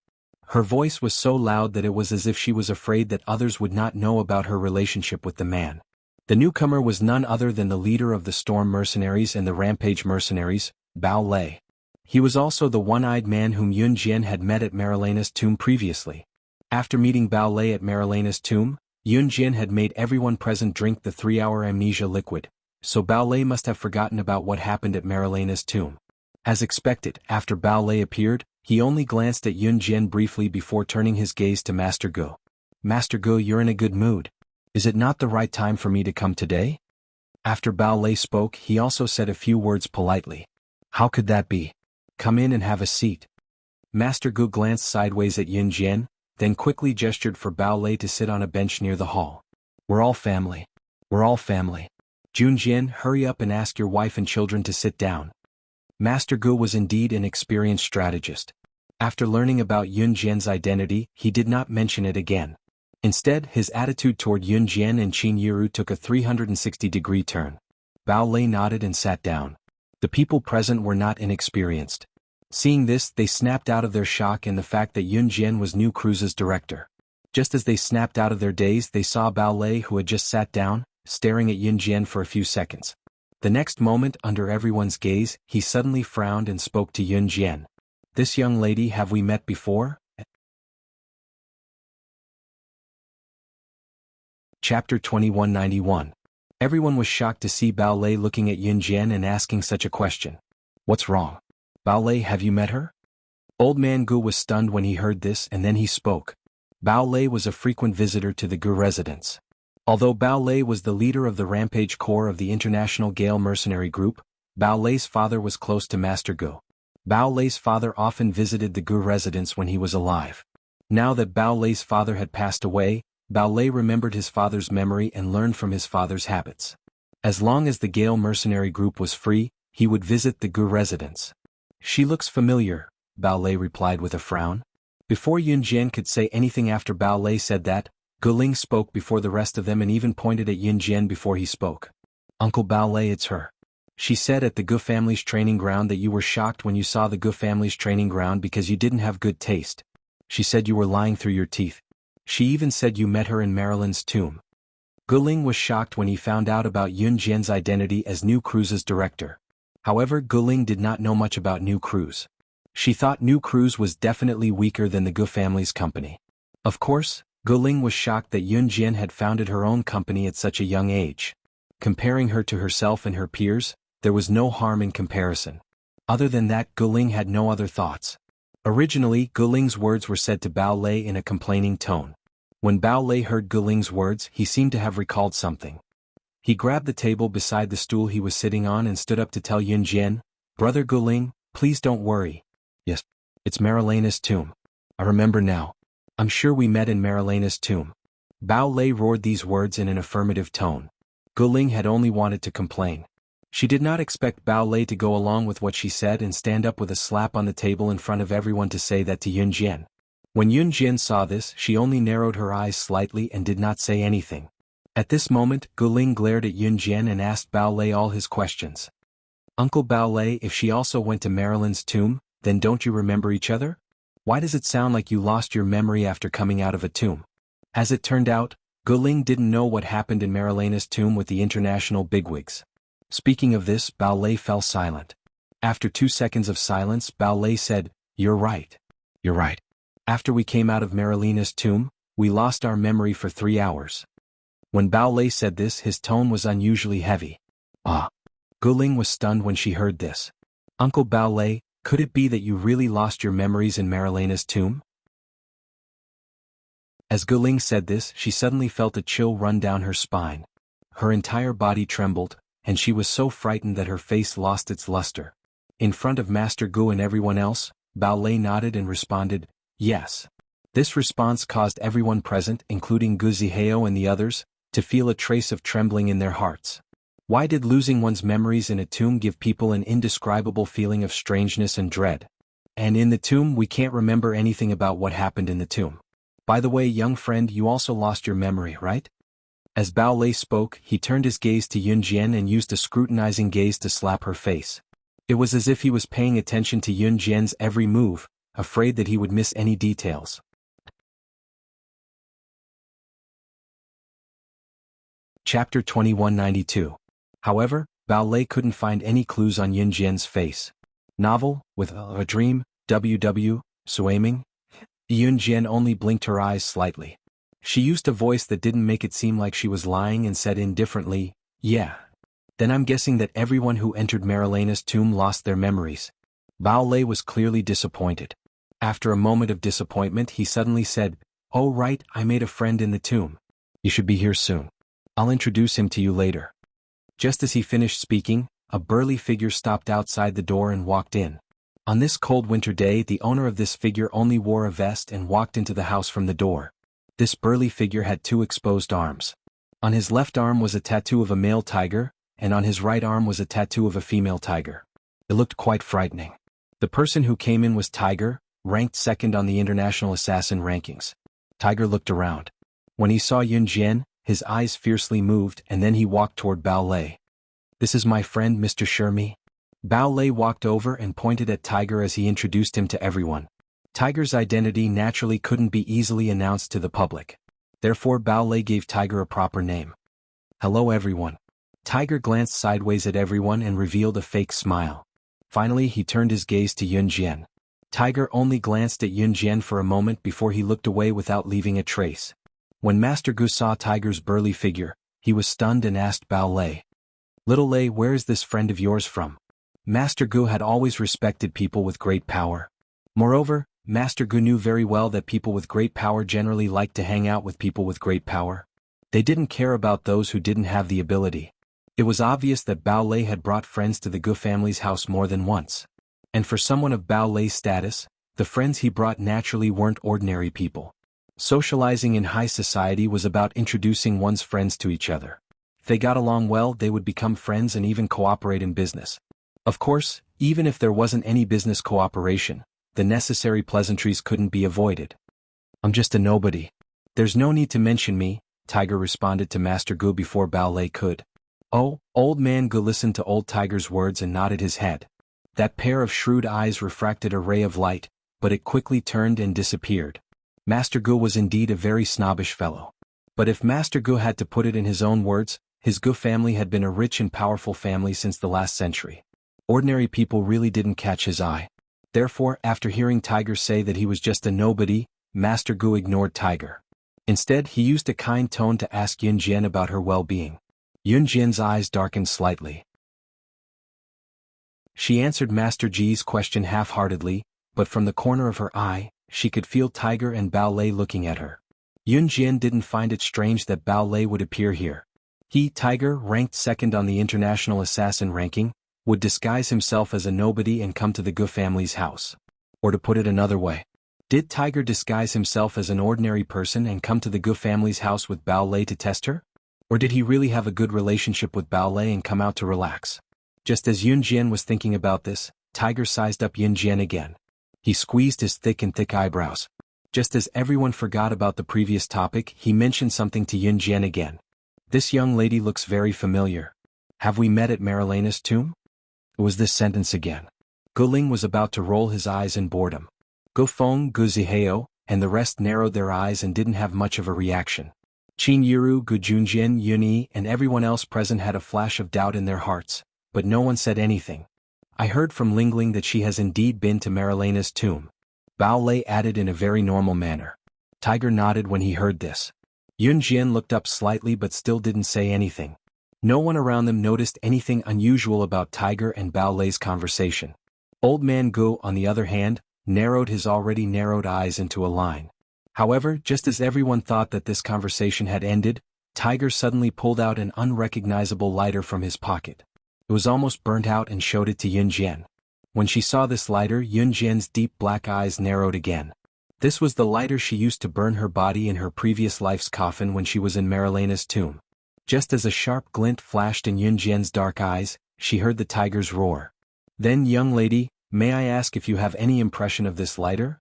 Her voice was so loud that it was as if she was afraid that others would not know about her relationship with the man. The newcomer was none other than the leader of the Storm Mercenaries and the Rampage Mercenaries, Bao Lei. He was also the one-eyed man whom Yun Jian had met at Marilena's tomb previously. After meeting Bao Lei at Marilena's tomb, Yun Jian had made everyone present drink the 3-hour amnesia liquid, so Bao Lei must have forgotten about what happened at Marilena's tomb. As expected, after Bao Lei appeared, he only glanced at Yun Jian briefly before turning his gaze to Master Gu. Master Gu, you're in a good mood. Is it not the right time for me to come today? After Bao Lei spoke, he also said a few words politely. How could that be? Come in and have a seat. Master Gu glanced sideways at Yun Jian, then quickly gestured for Bao Lei to sit on a bench near the hall. We're all family. We're all family. Yun Jian, hurry up and ask your wife and children to sit down. Master Gu was indeed an experienced strategist. After learning about Yun Jian's identity, he did not mention it again. Instead, his attitude toward Yun Jian and Qin Yiru took a 360-degree turn. Bao Lei nodded and sat down. The people present were not inexperienced. Seeing this, they snapped out of their shock and the fact that Yun Jian was New Cruise's director. Just as they snapped out of their daze, they saw Bao Lei, who had just sat down, staring at Yun Jian for a few seconds. The next moment, under everyone's gaze, he suddenly frowned and spoke to Yun Jian. This young lady, have we met before? Chapter 2191. Everyone was shocked to see Bao Lei looking at Yun Jian and asking such a question. What's wrong? Bao Lei, have you met her? Old man Gu was stunned when he heard this, and then he spoke. Bao Lei was a frequent visitor to the Gu residence. Although Bao Lei was the leader of the Rampage Corps of the International Gale Mercenary Group, Bao Lei's father was close to Master Gu. Bao Lei's father often visited the Gu residence when he was alive. Now that Bao Lei's father had passed away, Bao Lei remembered his father's memory and learned from his father's habits. As long as the Gale mercenary group was free, he would visit the Gu residence. She looks familiar, Bao Lei replied with a frown. Before Yun Jian could say anything after Bao Lei said that, Gu Ling spoke before the rest of them and even pointed at Yun Jian before he spoke. Uncle Bao Lei, it's her. She said at the Gu family's training ground that you were shocked when you saw the Gu family's training ground because you didn't have good taste. She said you were lying through your teeth. She even said you met her in Marilyn's tomb. Gu Ling was shocked when he found out about Yun Jian's identity as New Cruise's director. However, Gu Ling did not know much about New Cruise. She thought New Cruise was definitely weaker than the Gu family's company. Of course, Gu Ling was shocked that Yun Jian had founded her own company at such a young age. Comparing her to herself and her peers, there was no harm in comparison. Other than that, Gu Ling had no other thoughts. Originally, Gu Ling's words were said to Bao Lei in a complaining tone. When Bao Lei heard Gu Ling's words, he seemed to have recalled something. He grabbed the table beside the stool he was sitting on and stood up to tell Yun Jian, "Brother Gu Ling, please don't worry. Yes, it's Marilena's tomb. I remember now. I'm sure we met in Marilena's tomb." Bao Lei roared these words in an affirmative tone. Gu Ling had only wanted to complain. She did not expect Bao Lei to go along with what she said and stand up with a slap on the table in front of everyone to say that to Yun Jian. When Yun Jian saw this, she only narrowed her eyes slightly and did not say anything. At this moment, Gu Ling glared at Yun Jian and asked Bao Lei all his questions. "Uncle Bao Lei, if she also went to Marilyn's tomb, then don't you remember each other? Why does it sound like you lost your memory after coming out of a tomb?" As it turned out, Gu Ling didn't know what happened in Marilena's tomb with the international bigwigs. Speaking of this, Bao Lei fell silent. After 2 seconds of silence, Bao Lei said, "You're right. You're right. After we came out of Marilena's tomb, we lost our memory for 3 hours." When Bao Lei said this, his tone was unusually heavy. Ah! Gu Ling was stunned when she heard this. "Uncle Bao Lei, could it be that you really lost your memories in Marilena's tomb?" As Gu Ling said this, she suddenly felt a chill run down her spine. Her entire body trembled, and she was so frightened that her face lost its luster. In front of Master Gu and everyone else, Bao Lei nodded and responded, "Yes." This response caused everyone present, including Gu Zihao and the others, to feel a trace of trembling in their hearts. Why did losing one's memories in a tomb give people an indescribable feeling of strangeness and dread? And in the tomb we can't remember anything about what happened in the tomb. By the way, young friend, you also lost your memory, right? As Bao Lei spoke, he turned his gaze to Yun Jian and used a scrutinizing gaze to slap her face. It was as if he was paying attention to Yun Jian's every move, afraid that he would miss any details. Chapter 2192. However, Bao Lei couldn't find any clues on Yun Jian's face. Novel, with a dream, W.W., Suaming? Yun Jian only blinked her eyes slightly. She used a voice that didn't make it seem like she was lying and said indifferently, "Yeah. Then I'm guessing that everyone who entered Marilena's tomb lost their memories." Bao Lei was clearly disappointed. After a moment of disappointment, he suddenly said, "Oh right, I made a friend in the tomb. You should be here soon. I'll introduce him to you later." Just as he finished speaking, a burly figure stopped outside the door and walked in. On this cold winter day, the owner of this figure only wore a vest and walked into the house from the door. This burly figure had 2 exposed arms. On his left arm was a tattoo of a male tiger, and on his right arm was a tattoo of a female tiger. It looked quite frightening. The person who came in was Tiger, ranked 2nd on the international assassin rankings. Tiger looked around. When he saw Yun Jian, his eyes fiercely moved, and then he walked toward Bao Lei. "This is my friend Mr. Shermi." Bao Lei walked over and pointed at Tiger as he introduced him to everyone. Tiger's identity naturally couldn't be easily announced to the public. Therefore Bao Lei gave Tiger a proper name. "Hello everyone." Tiger glanced sideways at everyone and revealed a fake smile. Finally he turned his gaze to Yun Jian. Tiger only glanced at Yun Jian for a moment before he looked away without leaving a trace. When Master Gu saw Tiger's burly figure, he was stunned and asked Bao Lei, "Little Lei, where is this friend of yours from?" Master Gu had always respected people with great power. Moreover, Master Gu knew very well that people with great power generally liked to hang out with people with great power. They didn't care about those who didn't have the ability. It was obvious that Bao Lei had brought friends to the Gu family's house more than once. And for someone of Bao Lei's status, the friends he brought naturally weren't ordinary people. Socializing in high society was about introducing one's friends to each other. If they got along well, they would become friends and even cooperate in business. Of course, even if there wasn't any business cooperation, the necessary pleasantries couldn't be avoided. "I'm just a nobody. There's no need to mention me," Tiger responded to Master Gu before Bao Lei could. Oh, old man Gu listened to old Tiger's words and nodded his head. That pair of shrewd eyes refracted a ray of light, but it quickly turned and disappeared. Master Gu was indeed a very snobbish fellow. But if Master Gu had to put it in his own words, his Gu family had been a rich and powerful family since the last century. Ordinary people really didn't catch his eye. Therefore, after hearing Tiger say that he was just a nobody, Master Gu ignored Tiger. Instead, he used a kind tone to ask Yun Jian about her well-being. Yun Jian's eyes darkened slightly. She answered Master Ji's question half-heartedly, but from the corner of her eye, she could feel Tiger and Bao Lei looking at her. Yun Jian didn't find it strange that Bao Lei would appear here. He, Tiger, ranked second on the international assassin ranking, would disguise himself as a nobody and come to the Gu family's house. Or to put it another way, did Tiger disguise himself as an ordinary person and come to the Gu family's house with Bao Lei to test her? Or did he really have a good relationship with Bao Lei and come out to relax? Just as Yun Jian was thinking about this, Tiger sized up Yun Jian again. He squeezed his thick eyebrows. Just as everyone forgot about the previous topic, he mentioned something to Yun Jian again. "This young lady looks very familiar. Have we met at Marilena's tomb?" It was this sentence again. Gu Ling was about to roll his eyes in boredom. Gu Feng, Gu Zihao, and the rest narrowed their eyes and didn't have much of a reaction. Qin Yiru, Gu Junjian, Yun Yi, and everyone else present had a flash of doubt in their hearts, but no one said anything. "I heard from Lingling that she has indeed been to Marilena's tomb," Bao Lei added in a very normal manner. Tiger nodded when he heard this. Yun Jian looked up slightly but still didn't say anything. No one around them noticed anything unusual about Tiger and Bao Lei's conversation. Old man Gu, on the other hand, narrowed his already narrowed eyes into a line. However, just as everyone thought that this conversation had ended, Tiger suddenly pulled out an unrecognizable lighter from his pocket. It was almost burnt out and showed it to Yun Jian. When she saw this lighter, Yun Jian's deep black eyes narrowed again. This was the lighter she used to burn her body in her previous life's coffin when she was in Marilena's tomb. Just as a sharp glint flashed in Yun Jian's dark eyes, she heard the tiger's roar. "Then, young lady, may I ask if you have any impression of this lighter?"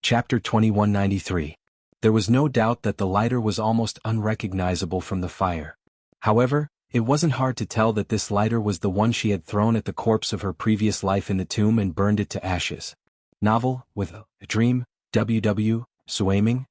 Chapter 2193. There was no doubt that the lighter was almost unrecognizable from the fire. However, it wasn't hard to tell that this lighter was the one she had thrown at the corpse of her previous life in the tomb and burned it to ashes. Novel, with a dream, W.W. Suaming,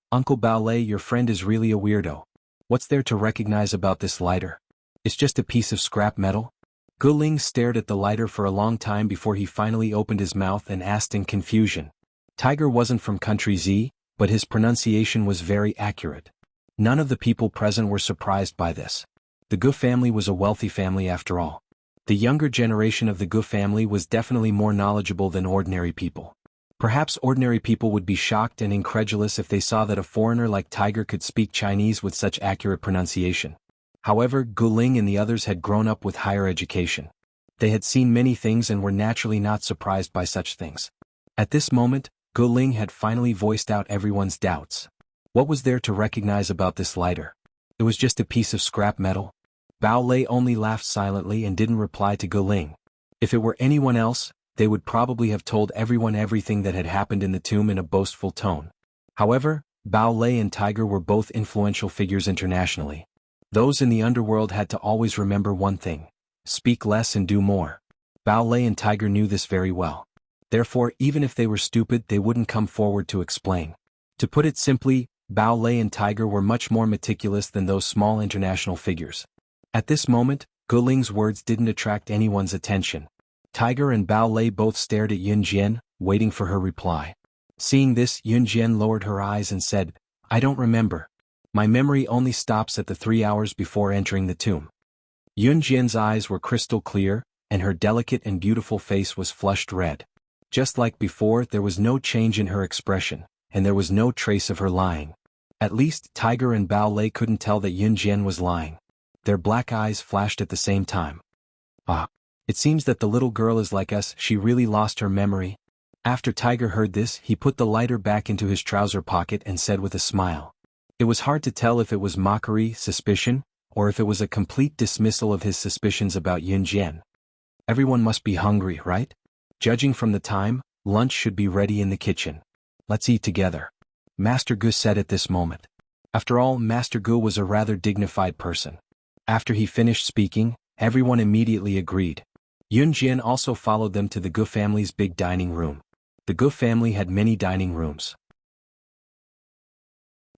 Uncle Bao Lei, your friend is really a weirdo. What's there to recognize about this lighter? It's just a piece of scrap metal? Gu Ling stared at the lighter for a long time before he finally opened his mouth and asked in confusion. Tiger wasn't from country Z, but his pronunciation was very accurate. None of the people present were surprised by this. The Gu family was a wealthy family after all. The younger generation of the Gu family was definitely more knowledgeable than ordinary people. Perhaps ordinary people would be shocked and incredulous if they saw that a foreigner like Tiger could speak Chinese with such accurate pronunciation. However, Gu Ling and the others had grown up with higher education. They had seen many things and were naturally not surprised by such things. At this moment, Gu Ling had finally voiced out everyone's doubts. What was there to recognize about this lighter? It was just a piece of scrap metal. Bao Lei only laughed silently and didn't reply to Gu Ling. If it were anyone else, they would probably have told everyone everything that had happened in the tomb in a boastful tone. However, Bao Lei and Tiger were both influential figures internationally. Those in the underworld had to always remember one thing: speak less and do more. Bao Lei and Tiger knew this very well. Therefore, even if they were stupid, they wouldn't come forward to explain. To put it simply, Bao Lei and Tiger were much more meticulous than those small international figures. At this moment, Gu Ling's words didn't attract anyone's attention. Tiger and Bao Lei both stared at Yun Jian, waiting for her reply. Seeing this, Yun Jian lowered her eyes and said, "I don't remember. My memory only stops at the 3 hours before entering the tomb." Yun Jian's eyes were crystal clear, and her delicate and beautiful face was flushed red. Just like before, there was no change in her expression, and there was no trace of her lying. At least, Tiger and Bao Lei couldn't tell that Yun Jian was lying. Their black eyes flashed at the same time. Ah. It seems that the little girl is like us, she really lost her memory. After Tiger heard this, he put the lighter back into his trouser pocket and said with a smile. It was hard to tell if it was mockery, suspicion, or if it was a complete dismissal of his suspicions about Yunjian. Everyone must be hungry, right? Judging from the time, lunch should be ready in the kitchen. Let's eat together. Master Gu said at this moment. After all, Master Gu was a rather dignified person. After he finished speaking, everyone immediately agreed. Yunjian also followed them to the Gu family's big dining room. The Gu family had many dining rooms.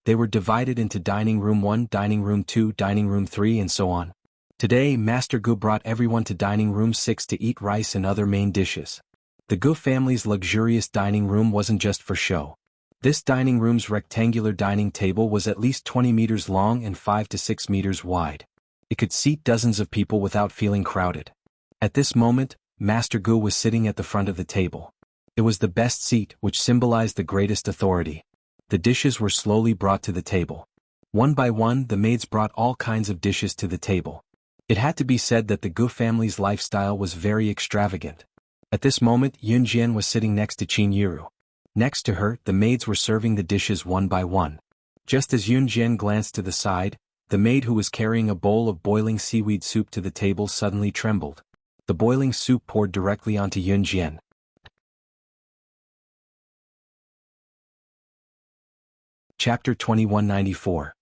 They were divided into Dining Room 1, Dining Room 2, Dining Room 3 and so on. Today, Master Gu brought everyone to Dining Room 6 to eat rice and other main dishes. The Gu family's luxurious dining room wasn't just for show. This dining room's rectangular dining table was at least 20 meters long and 5 to 6 meters wide. It could seat dozens of people without feeling crowded. At this moment, Master Gu was sitting at the front of the table. It was the best seat, which symbolized the greatest authority. The dishes were slowly brought to the table. One by one, the maids brought all kinds of dishes to the table. It had to be said that the Gu family's lifestyle was very extravagant. At this moment, Yunjian was sitting next to Qin Yiru. Next to her, the maids were serving the dishes one by one. Just as Yunjian glanced to the side, the maid who was carrying a bowl of boiling seaweed soup to the table suddenly trembled. The boiling soup poured directly onto Yunjian. Chapter 2194.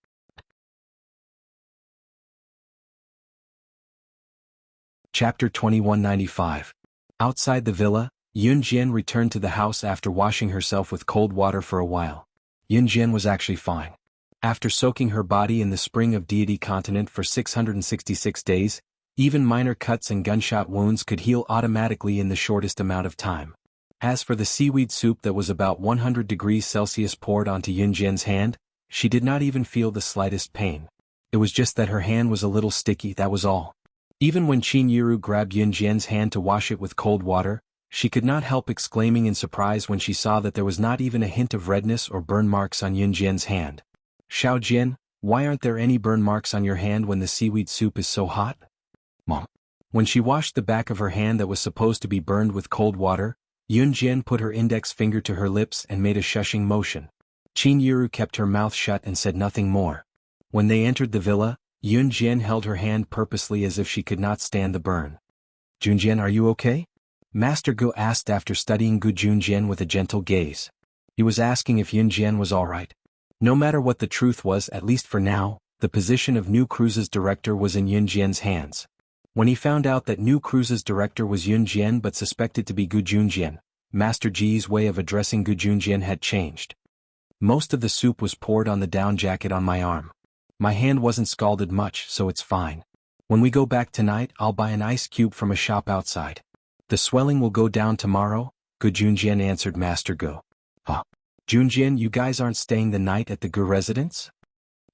Chapter 2195. Outside the villa, Yunjian returned to the house after washing herself with cold water for a while. Yunjian was actually fine. After soaking her body in the spring of Deity Continent for 666 days, even minor cuts and gunshot wounds could heal automatically in the shortest amount of time. As for the seaweed soup that was about 100 degrees Celsius poured onto Yunjian's hand, she did not even feel the slightest pain. It was just that her hand was a little sticky, that was all. Even when Qin Yiru grabbed Yunjian's hand to wash it with cold water, she could not help exclaiming in surprise when she saw that there was not even a hint of redness or burn marks on Yunjian's hand. "Xiao Jian, why aren't there any burn marks on your hand when the seaweed soup is so hot?" Mom. When she washed the back of her hand that was supposed to be burned with cold water, Yunjian put her index finger to her lips and made a shushing motion. Qin Yiru kept her mouth shut and said nothing more. When they entered the villa, Yunjian held her hand purposely as if she could not stand the burn. "Junjian, are you okay?" Master Gu asked after studying Gu Junjian with a gentle gaze. He was asking if Yunjian was alright. No matter what the truth was, at least for now, the position of New Cruise's director was in Yunjian's hands. When he found out that New Cruise's director was Yunjian but suspected to be Gu Junjian, Master Ji's way of addressing Gu Junjian had changed. "Most of the soup was poured on the down jacket on my arm. My hand wasn't scalded much, so it's fine. When we go back tonight, I'll buy an ice cube from a shop outside. The swelling will go down tomorrow," Gu Junjian answered Master Gu. "Huh? Junjian, you guys aren't staying the night at the Gu residence?"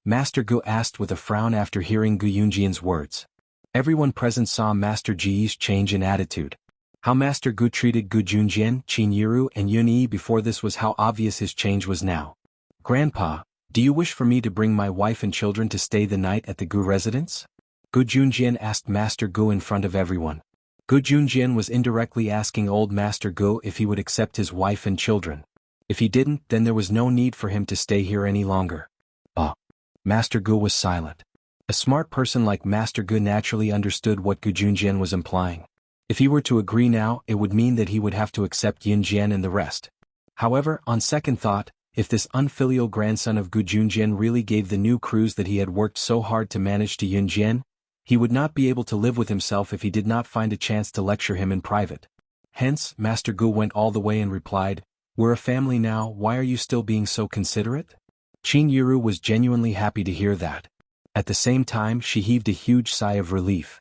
Master Gu asked with a frown after hearing Gu Junjian's words. Everyone present saw Master Ji's change in attitude. How Master Gu treated Gu Junjian, Qin Yiru and Yun Yi before this was how obvious his change was now. "Grandpa, do you wish for me to bring my wife and children to stay the night at the Gu residence?" Gu Junjian asked Master Gu in front of everyone. Gu Junjian was indirectly asking old Master Gu if he would accept his wife and children. If he didn't, then there was no need for him to stay here any longer. Master Gu was silent. A smart person like Master Gu naturally understood what Gu Junjian was implying. If he were to agree now, it would mean that he would have to accept Yunjian and the rest. However, on second thought, if this unfilial grandson of Gu Junjian really gave the new cruise that he had worked so hard to manage to Yunjian, he would not be able to live with himself if he did not find a chance to lecture him in private. Hence, Master Gu went all the way and replied, "We're a family now, why are you still being so considerate?" Qin Yiru was genuinely happy to hear that. At the same time, she heaved a huge sigh of relief.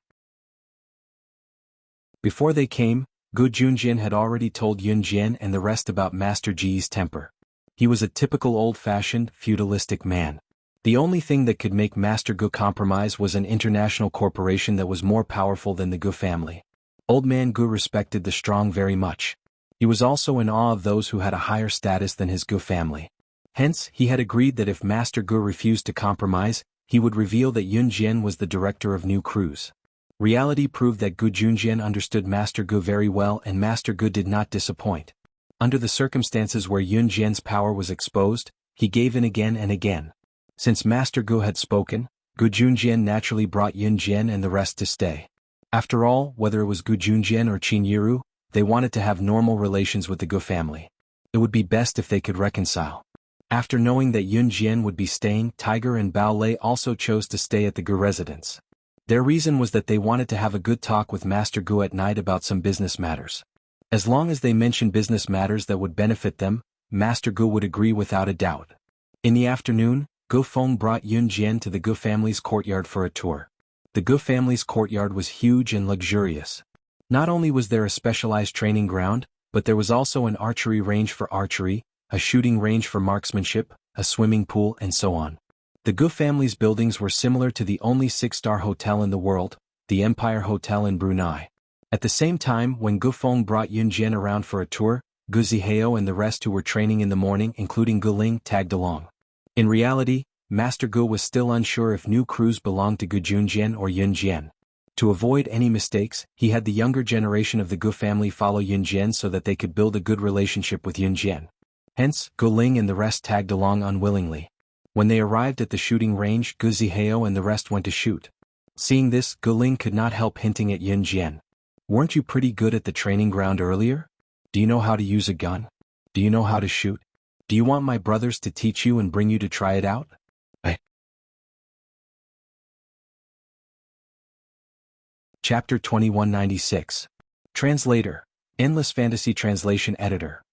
Before they came, Gu Junjian had already told Yunjian and the rest about Master Ji's temper. He was a typical old-fashioned, feudalistic man. The only thing that could make Master Gu compromise was an international corporation that was more powerful than the Gu family. Old man Gu respected the strong very much. He was also in awe of those who had a higher status than his Gu family. Hence, he had agreed that if Master Gu refused to compromise, he would reveal that Yun Jian was the director of new crews. Reality proved that Gu Junjian understood Master Gu very well, and Master Gu did not disappoint. Under the circumstances where Yun Jian's power was exposed, he gave in again and again. Since Master Gu had spoken, Gu Junjian naturally brought Yun Jian and the rest to stay. After all, whether it was Gu Junjian or Qin Yiru, they wanted to have normal relations with the Gu family. It would be best if they could reconcile. After knowing that Yun Jian would be staying, Tiger and Bao Lei also chose to stay at the Gu residence. Their reason was that they wanted to have a good talk with Master Gu at night about some business matters. As long as they mentioned business matters that would benefit them, Master Gu would agree without a doubt. In the afternoon, Gu Feng brought Yun Jian to the Gu family's courtyard for a tour. The Gu family's courtyard was huge and luxurious. Not only was there a specialized training ground, but there was also an archery range for archery, a shooting range for marksmanship, a swimming pool, and so on. The Gu family's buildings were similar to the only 6-star hotel in the world, the Empire Hotel in Brunei. At the same time, when Gu Feng brought Yun Jian around for a tour, Gu Zihao and the rest who were training in the morning, including Gu Ling, tagged along. In reality, Master Gu was still unsure if new crews belonged to Gu Junjian or Yun Jian. To avoid any mistakes, he had the younger generation of the Gu family follow Yun Jian so that they could build a good relationship with Yun Jian. Hence, Gu Ling and the rest tagged along unwillingly. When they arrived at the shooting range, Gu Zihao and the rest went to shoot. Seeing this, Gu Ling could not help hinting at Yun Jian. "Weren't you pretty good at the training ground earlier? Do you know how to use a gun? Do you know how to shoot? Do you want my brothers to teach you and bring you to try it out?" Chapter 2196. Translator. Endless Fantasy Translation Editor.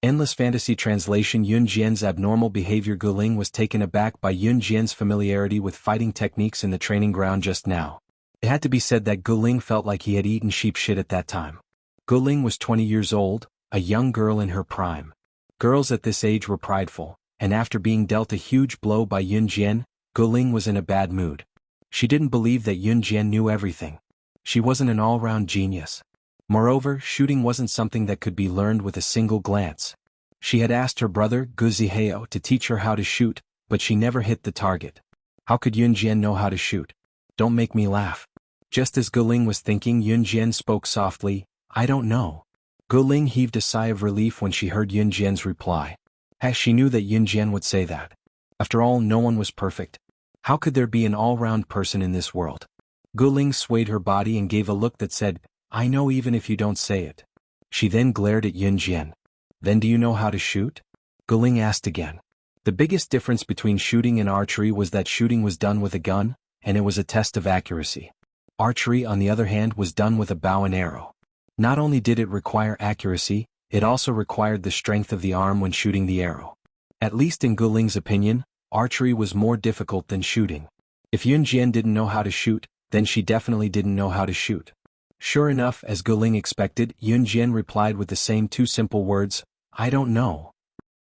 Endless Fantasy Translation. Yun Jian's abnormal behavior. Gu Ling was taken aback by Yun Jian's familiarity with fighting techniques in the training ground just now. It had to be said that Gu Ling felt like he had eaten sheep shit at that time. Gu Ling was 20 years old, a young girl in her prime. Girls at this age were prideful, and after being dealt a huge blow by Yun Jian, Gu Ling was in a bad mood. She didn't believe that Yun Jian knew everything. She wasn't an all-round genius. Moreover, shooting wasn't something that could be learned with a single glance. She had asked her brother, Gu Zihao, to teach her how to shoot, but she never hit the target. How could Yun Jian know how to shoot? Don't make me laugh. Just as Gu Ling was thinking, Yun Jian spoke softly, "I don't know." Gu Ling heaved a sigh of relief when she heard Yun Jian's reply. She knew that Yun Jian would say that. After all, no one was perfect. How could there be an all-round person in this world? Gu Ling swayed her body and gave a look that said, "I know even if you don't say it." She then glared at Yun Jian. "Then do you know how to shoot?" Gu Ling asked again. The biggest difference between shooting and archery was that shooting was done with a gun, and it was a test of accuracy. Archery, on the other hand, was done with a bow and arrow. Not only did it require accuracy, it also required the strength of the arm when shooting the arrow. At least in Gu Ling's opinion, archery was more difficult than shooting. If Yun Jian didn't know how to shoot, then she definitely didn't know how to shoot. Sure enough, as Gu Ling expected, Yun Jian replied with the same two simple words, "I don't know."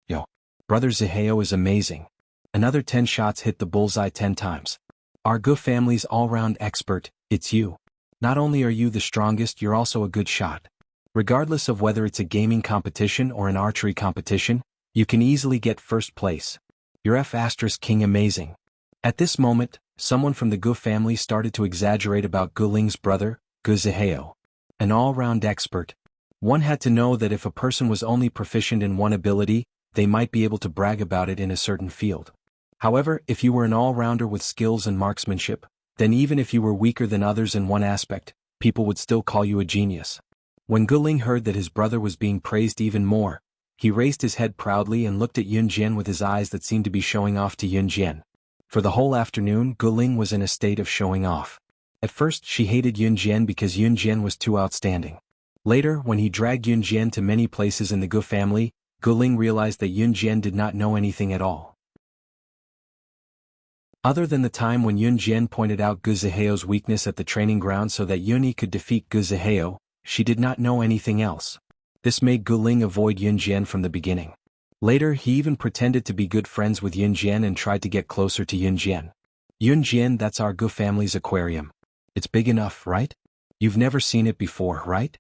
Yo. Brother Zihao is amazing. Another 10 shots hit the bullseye 10 times. Our Gu family's all-round expert, it's you. Not only are you the strongest, you're also a good shot. Regardless of whether it's a gaming competition or an archery competition, you can easily get first place. You're F***king amazing. At this moment, someone from the Gu family started to exaggerate about Gu Ling's brother, Gu Zihao. An all-round expert. One had to know that if a person was only proficient in one ability, they might be able to brag about it in a certain field. However, if you were an all-rounder with skills and marksmanship, then even if you were weaker than others in one aspect, people would still call you a genius. When Gu Ling heard that his brother was being praised even more, he raised his head proudly and looked at Yun Jian with his eyes that seemed to be showing off to Yun Jian. For the whole afternoon, Gu Ling was in a state of showing off. At first, she hated Yun Jian because Yun Jian was too outstanding. Later, when he dragged Yun Jian to many places in the Gu family, Gu Ling realized that Yun Jian did not know anything at all. Other than the time when Yun Jian pointed out Gu Zihao's weakness at the training ground so that Yun Yi could defeat Gu Zihao, she did not know anything else. This made Gu Ling avoid Yun Jian from the beginning. Later, he even pretended to be good friends with Yun Jian and tried to get closer to Yun Jian. "Yun Jian, that's our Gu family's aquarium. It's big enough, right? You've never seen it before, right?"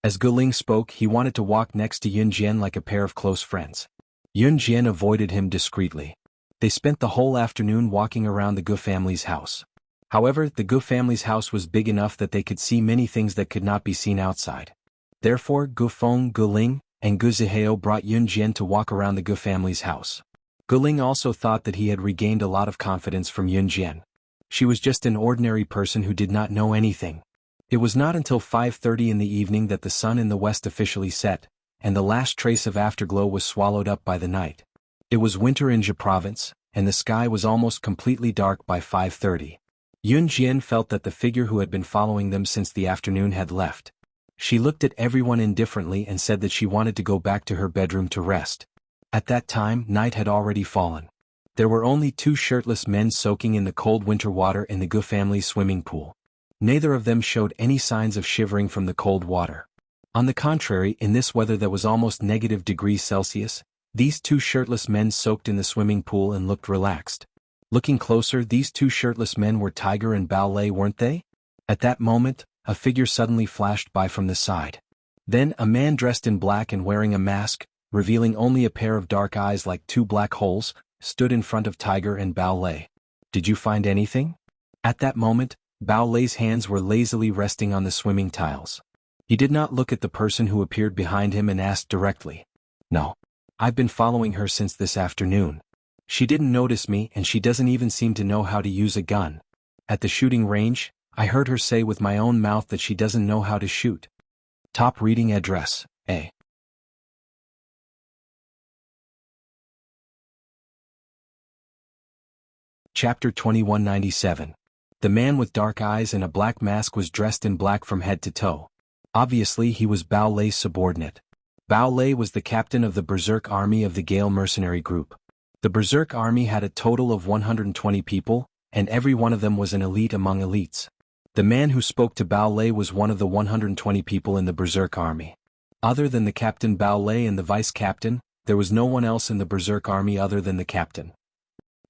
As Gu Ling spoke, he wanted to walk next to Yun Jian like a pair of close friends. Yun Jian avoided him discreetly. They spent the whole afternoon walking around the Gu family's house. However, the Gu family's house was big enough that they could see many things that could not be seen outside. Therefore, Gu Feng, Gu Ling, and Gu Zihao brought Yun Jian to walk around the Gu family's house. Gu Ling also thought that he had regained a lot of confidence from Yun Jian. She was just an ordinary person who did not know anything. It was not until 5:30 in the evening that the sun in the west officially set, and the last trace of afterglow was swallowed up by the night. It was winter in Zhe province, and the sky was almost completely dark by 5:30. Yun Jian felt that the figure who had been following them since the afternoon had left. She looked at everyone indifferently and said that she wanted to go back to her bedroom to rest. At that time, night had already fallen. There were only two shirtless men soaking in the cold winter water in the Gu family's swimming pool. Neither of them showed any signs of shivering from the cold water. On the contrary, in this weather that was almost -°C, these two shirtless men soaked in the swimming pool and looked relaxed. Looking closer, these two shirtless men were Tiger and Bao Lei, weren't they? At that moment, a figure suddenly flashed by from the side. Then, a man dressed in black and wearing a mask, revealing only a pair of dark eyes like two black holes, stood in front of Tiger and Bao Lei. Did you find anything? At that moment, Bao Lei's hands were lazily resting on the swimming tiles. He did not look at the person who appeared behind him and asked directly. No. I've been following her since this afternoon. She didn't notice me and she doesn't even seem to know how to use a gun. At the shooting range, I heard her say with my own mouth that she doesn't know how to shoot. Top reading address, A. Chapter 2197. The man with dark eyes and a black mask was dressed in black from head to toe. Obviously he was Bao Lei's subordinate. Bao Lei was the captain of the Berserk army of the Gale mercenary group. The Berserk army had a total of 120 people, and every one of them was an elite among elites. The man who spoke to Bao Lei was one of the 120 people in the Berserk army. Other than the captain Bao Lei and the vice captain, there was no one else in the Berserk army other than the captain.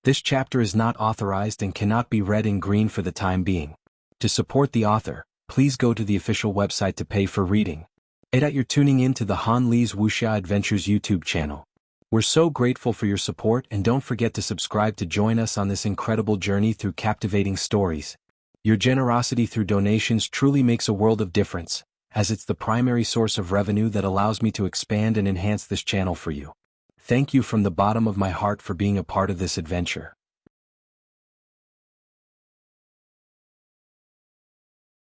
This chapter is not authorized and cannot be read in green for the time being. To support the author, please go to the official website to pay for reading. You're tuning in to the Han Li's Wuxia Adventures YouTube channel. We're so grateful for your support, and don't forget to subscribe to join us on this incredible journey through captivating stories. Your generosity through donations truly makes a world of difference, as it's the primary source of revenue that allows me to expand and enhance this channel for you. Thank you from the bottom of my heart for being a part of this adventure.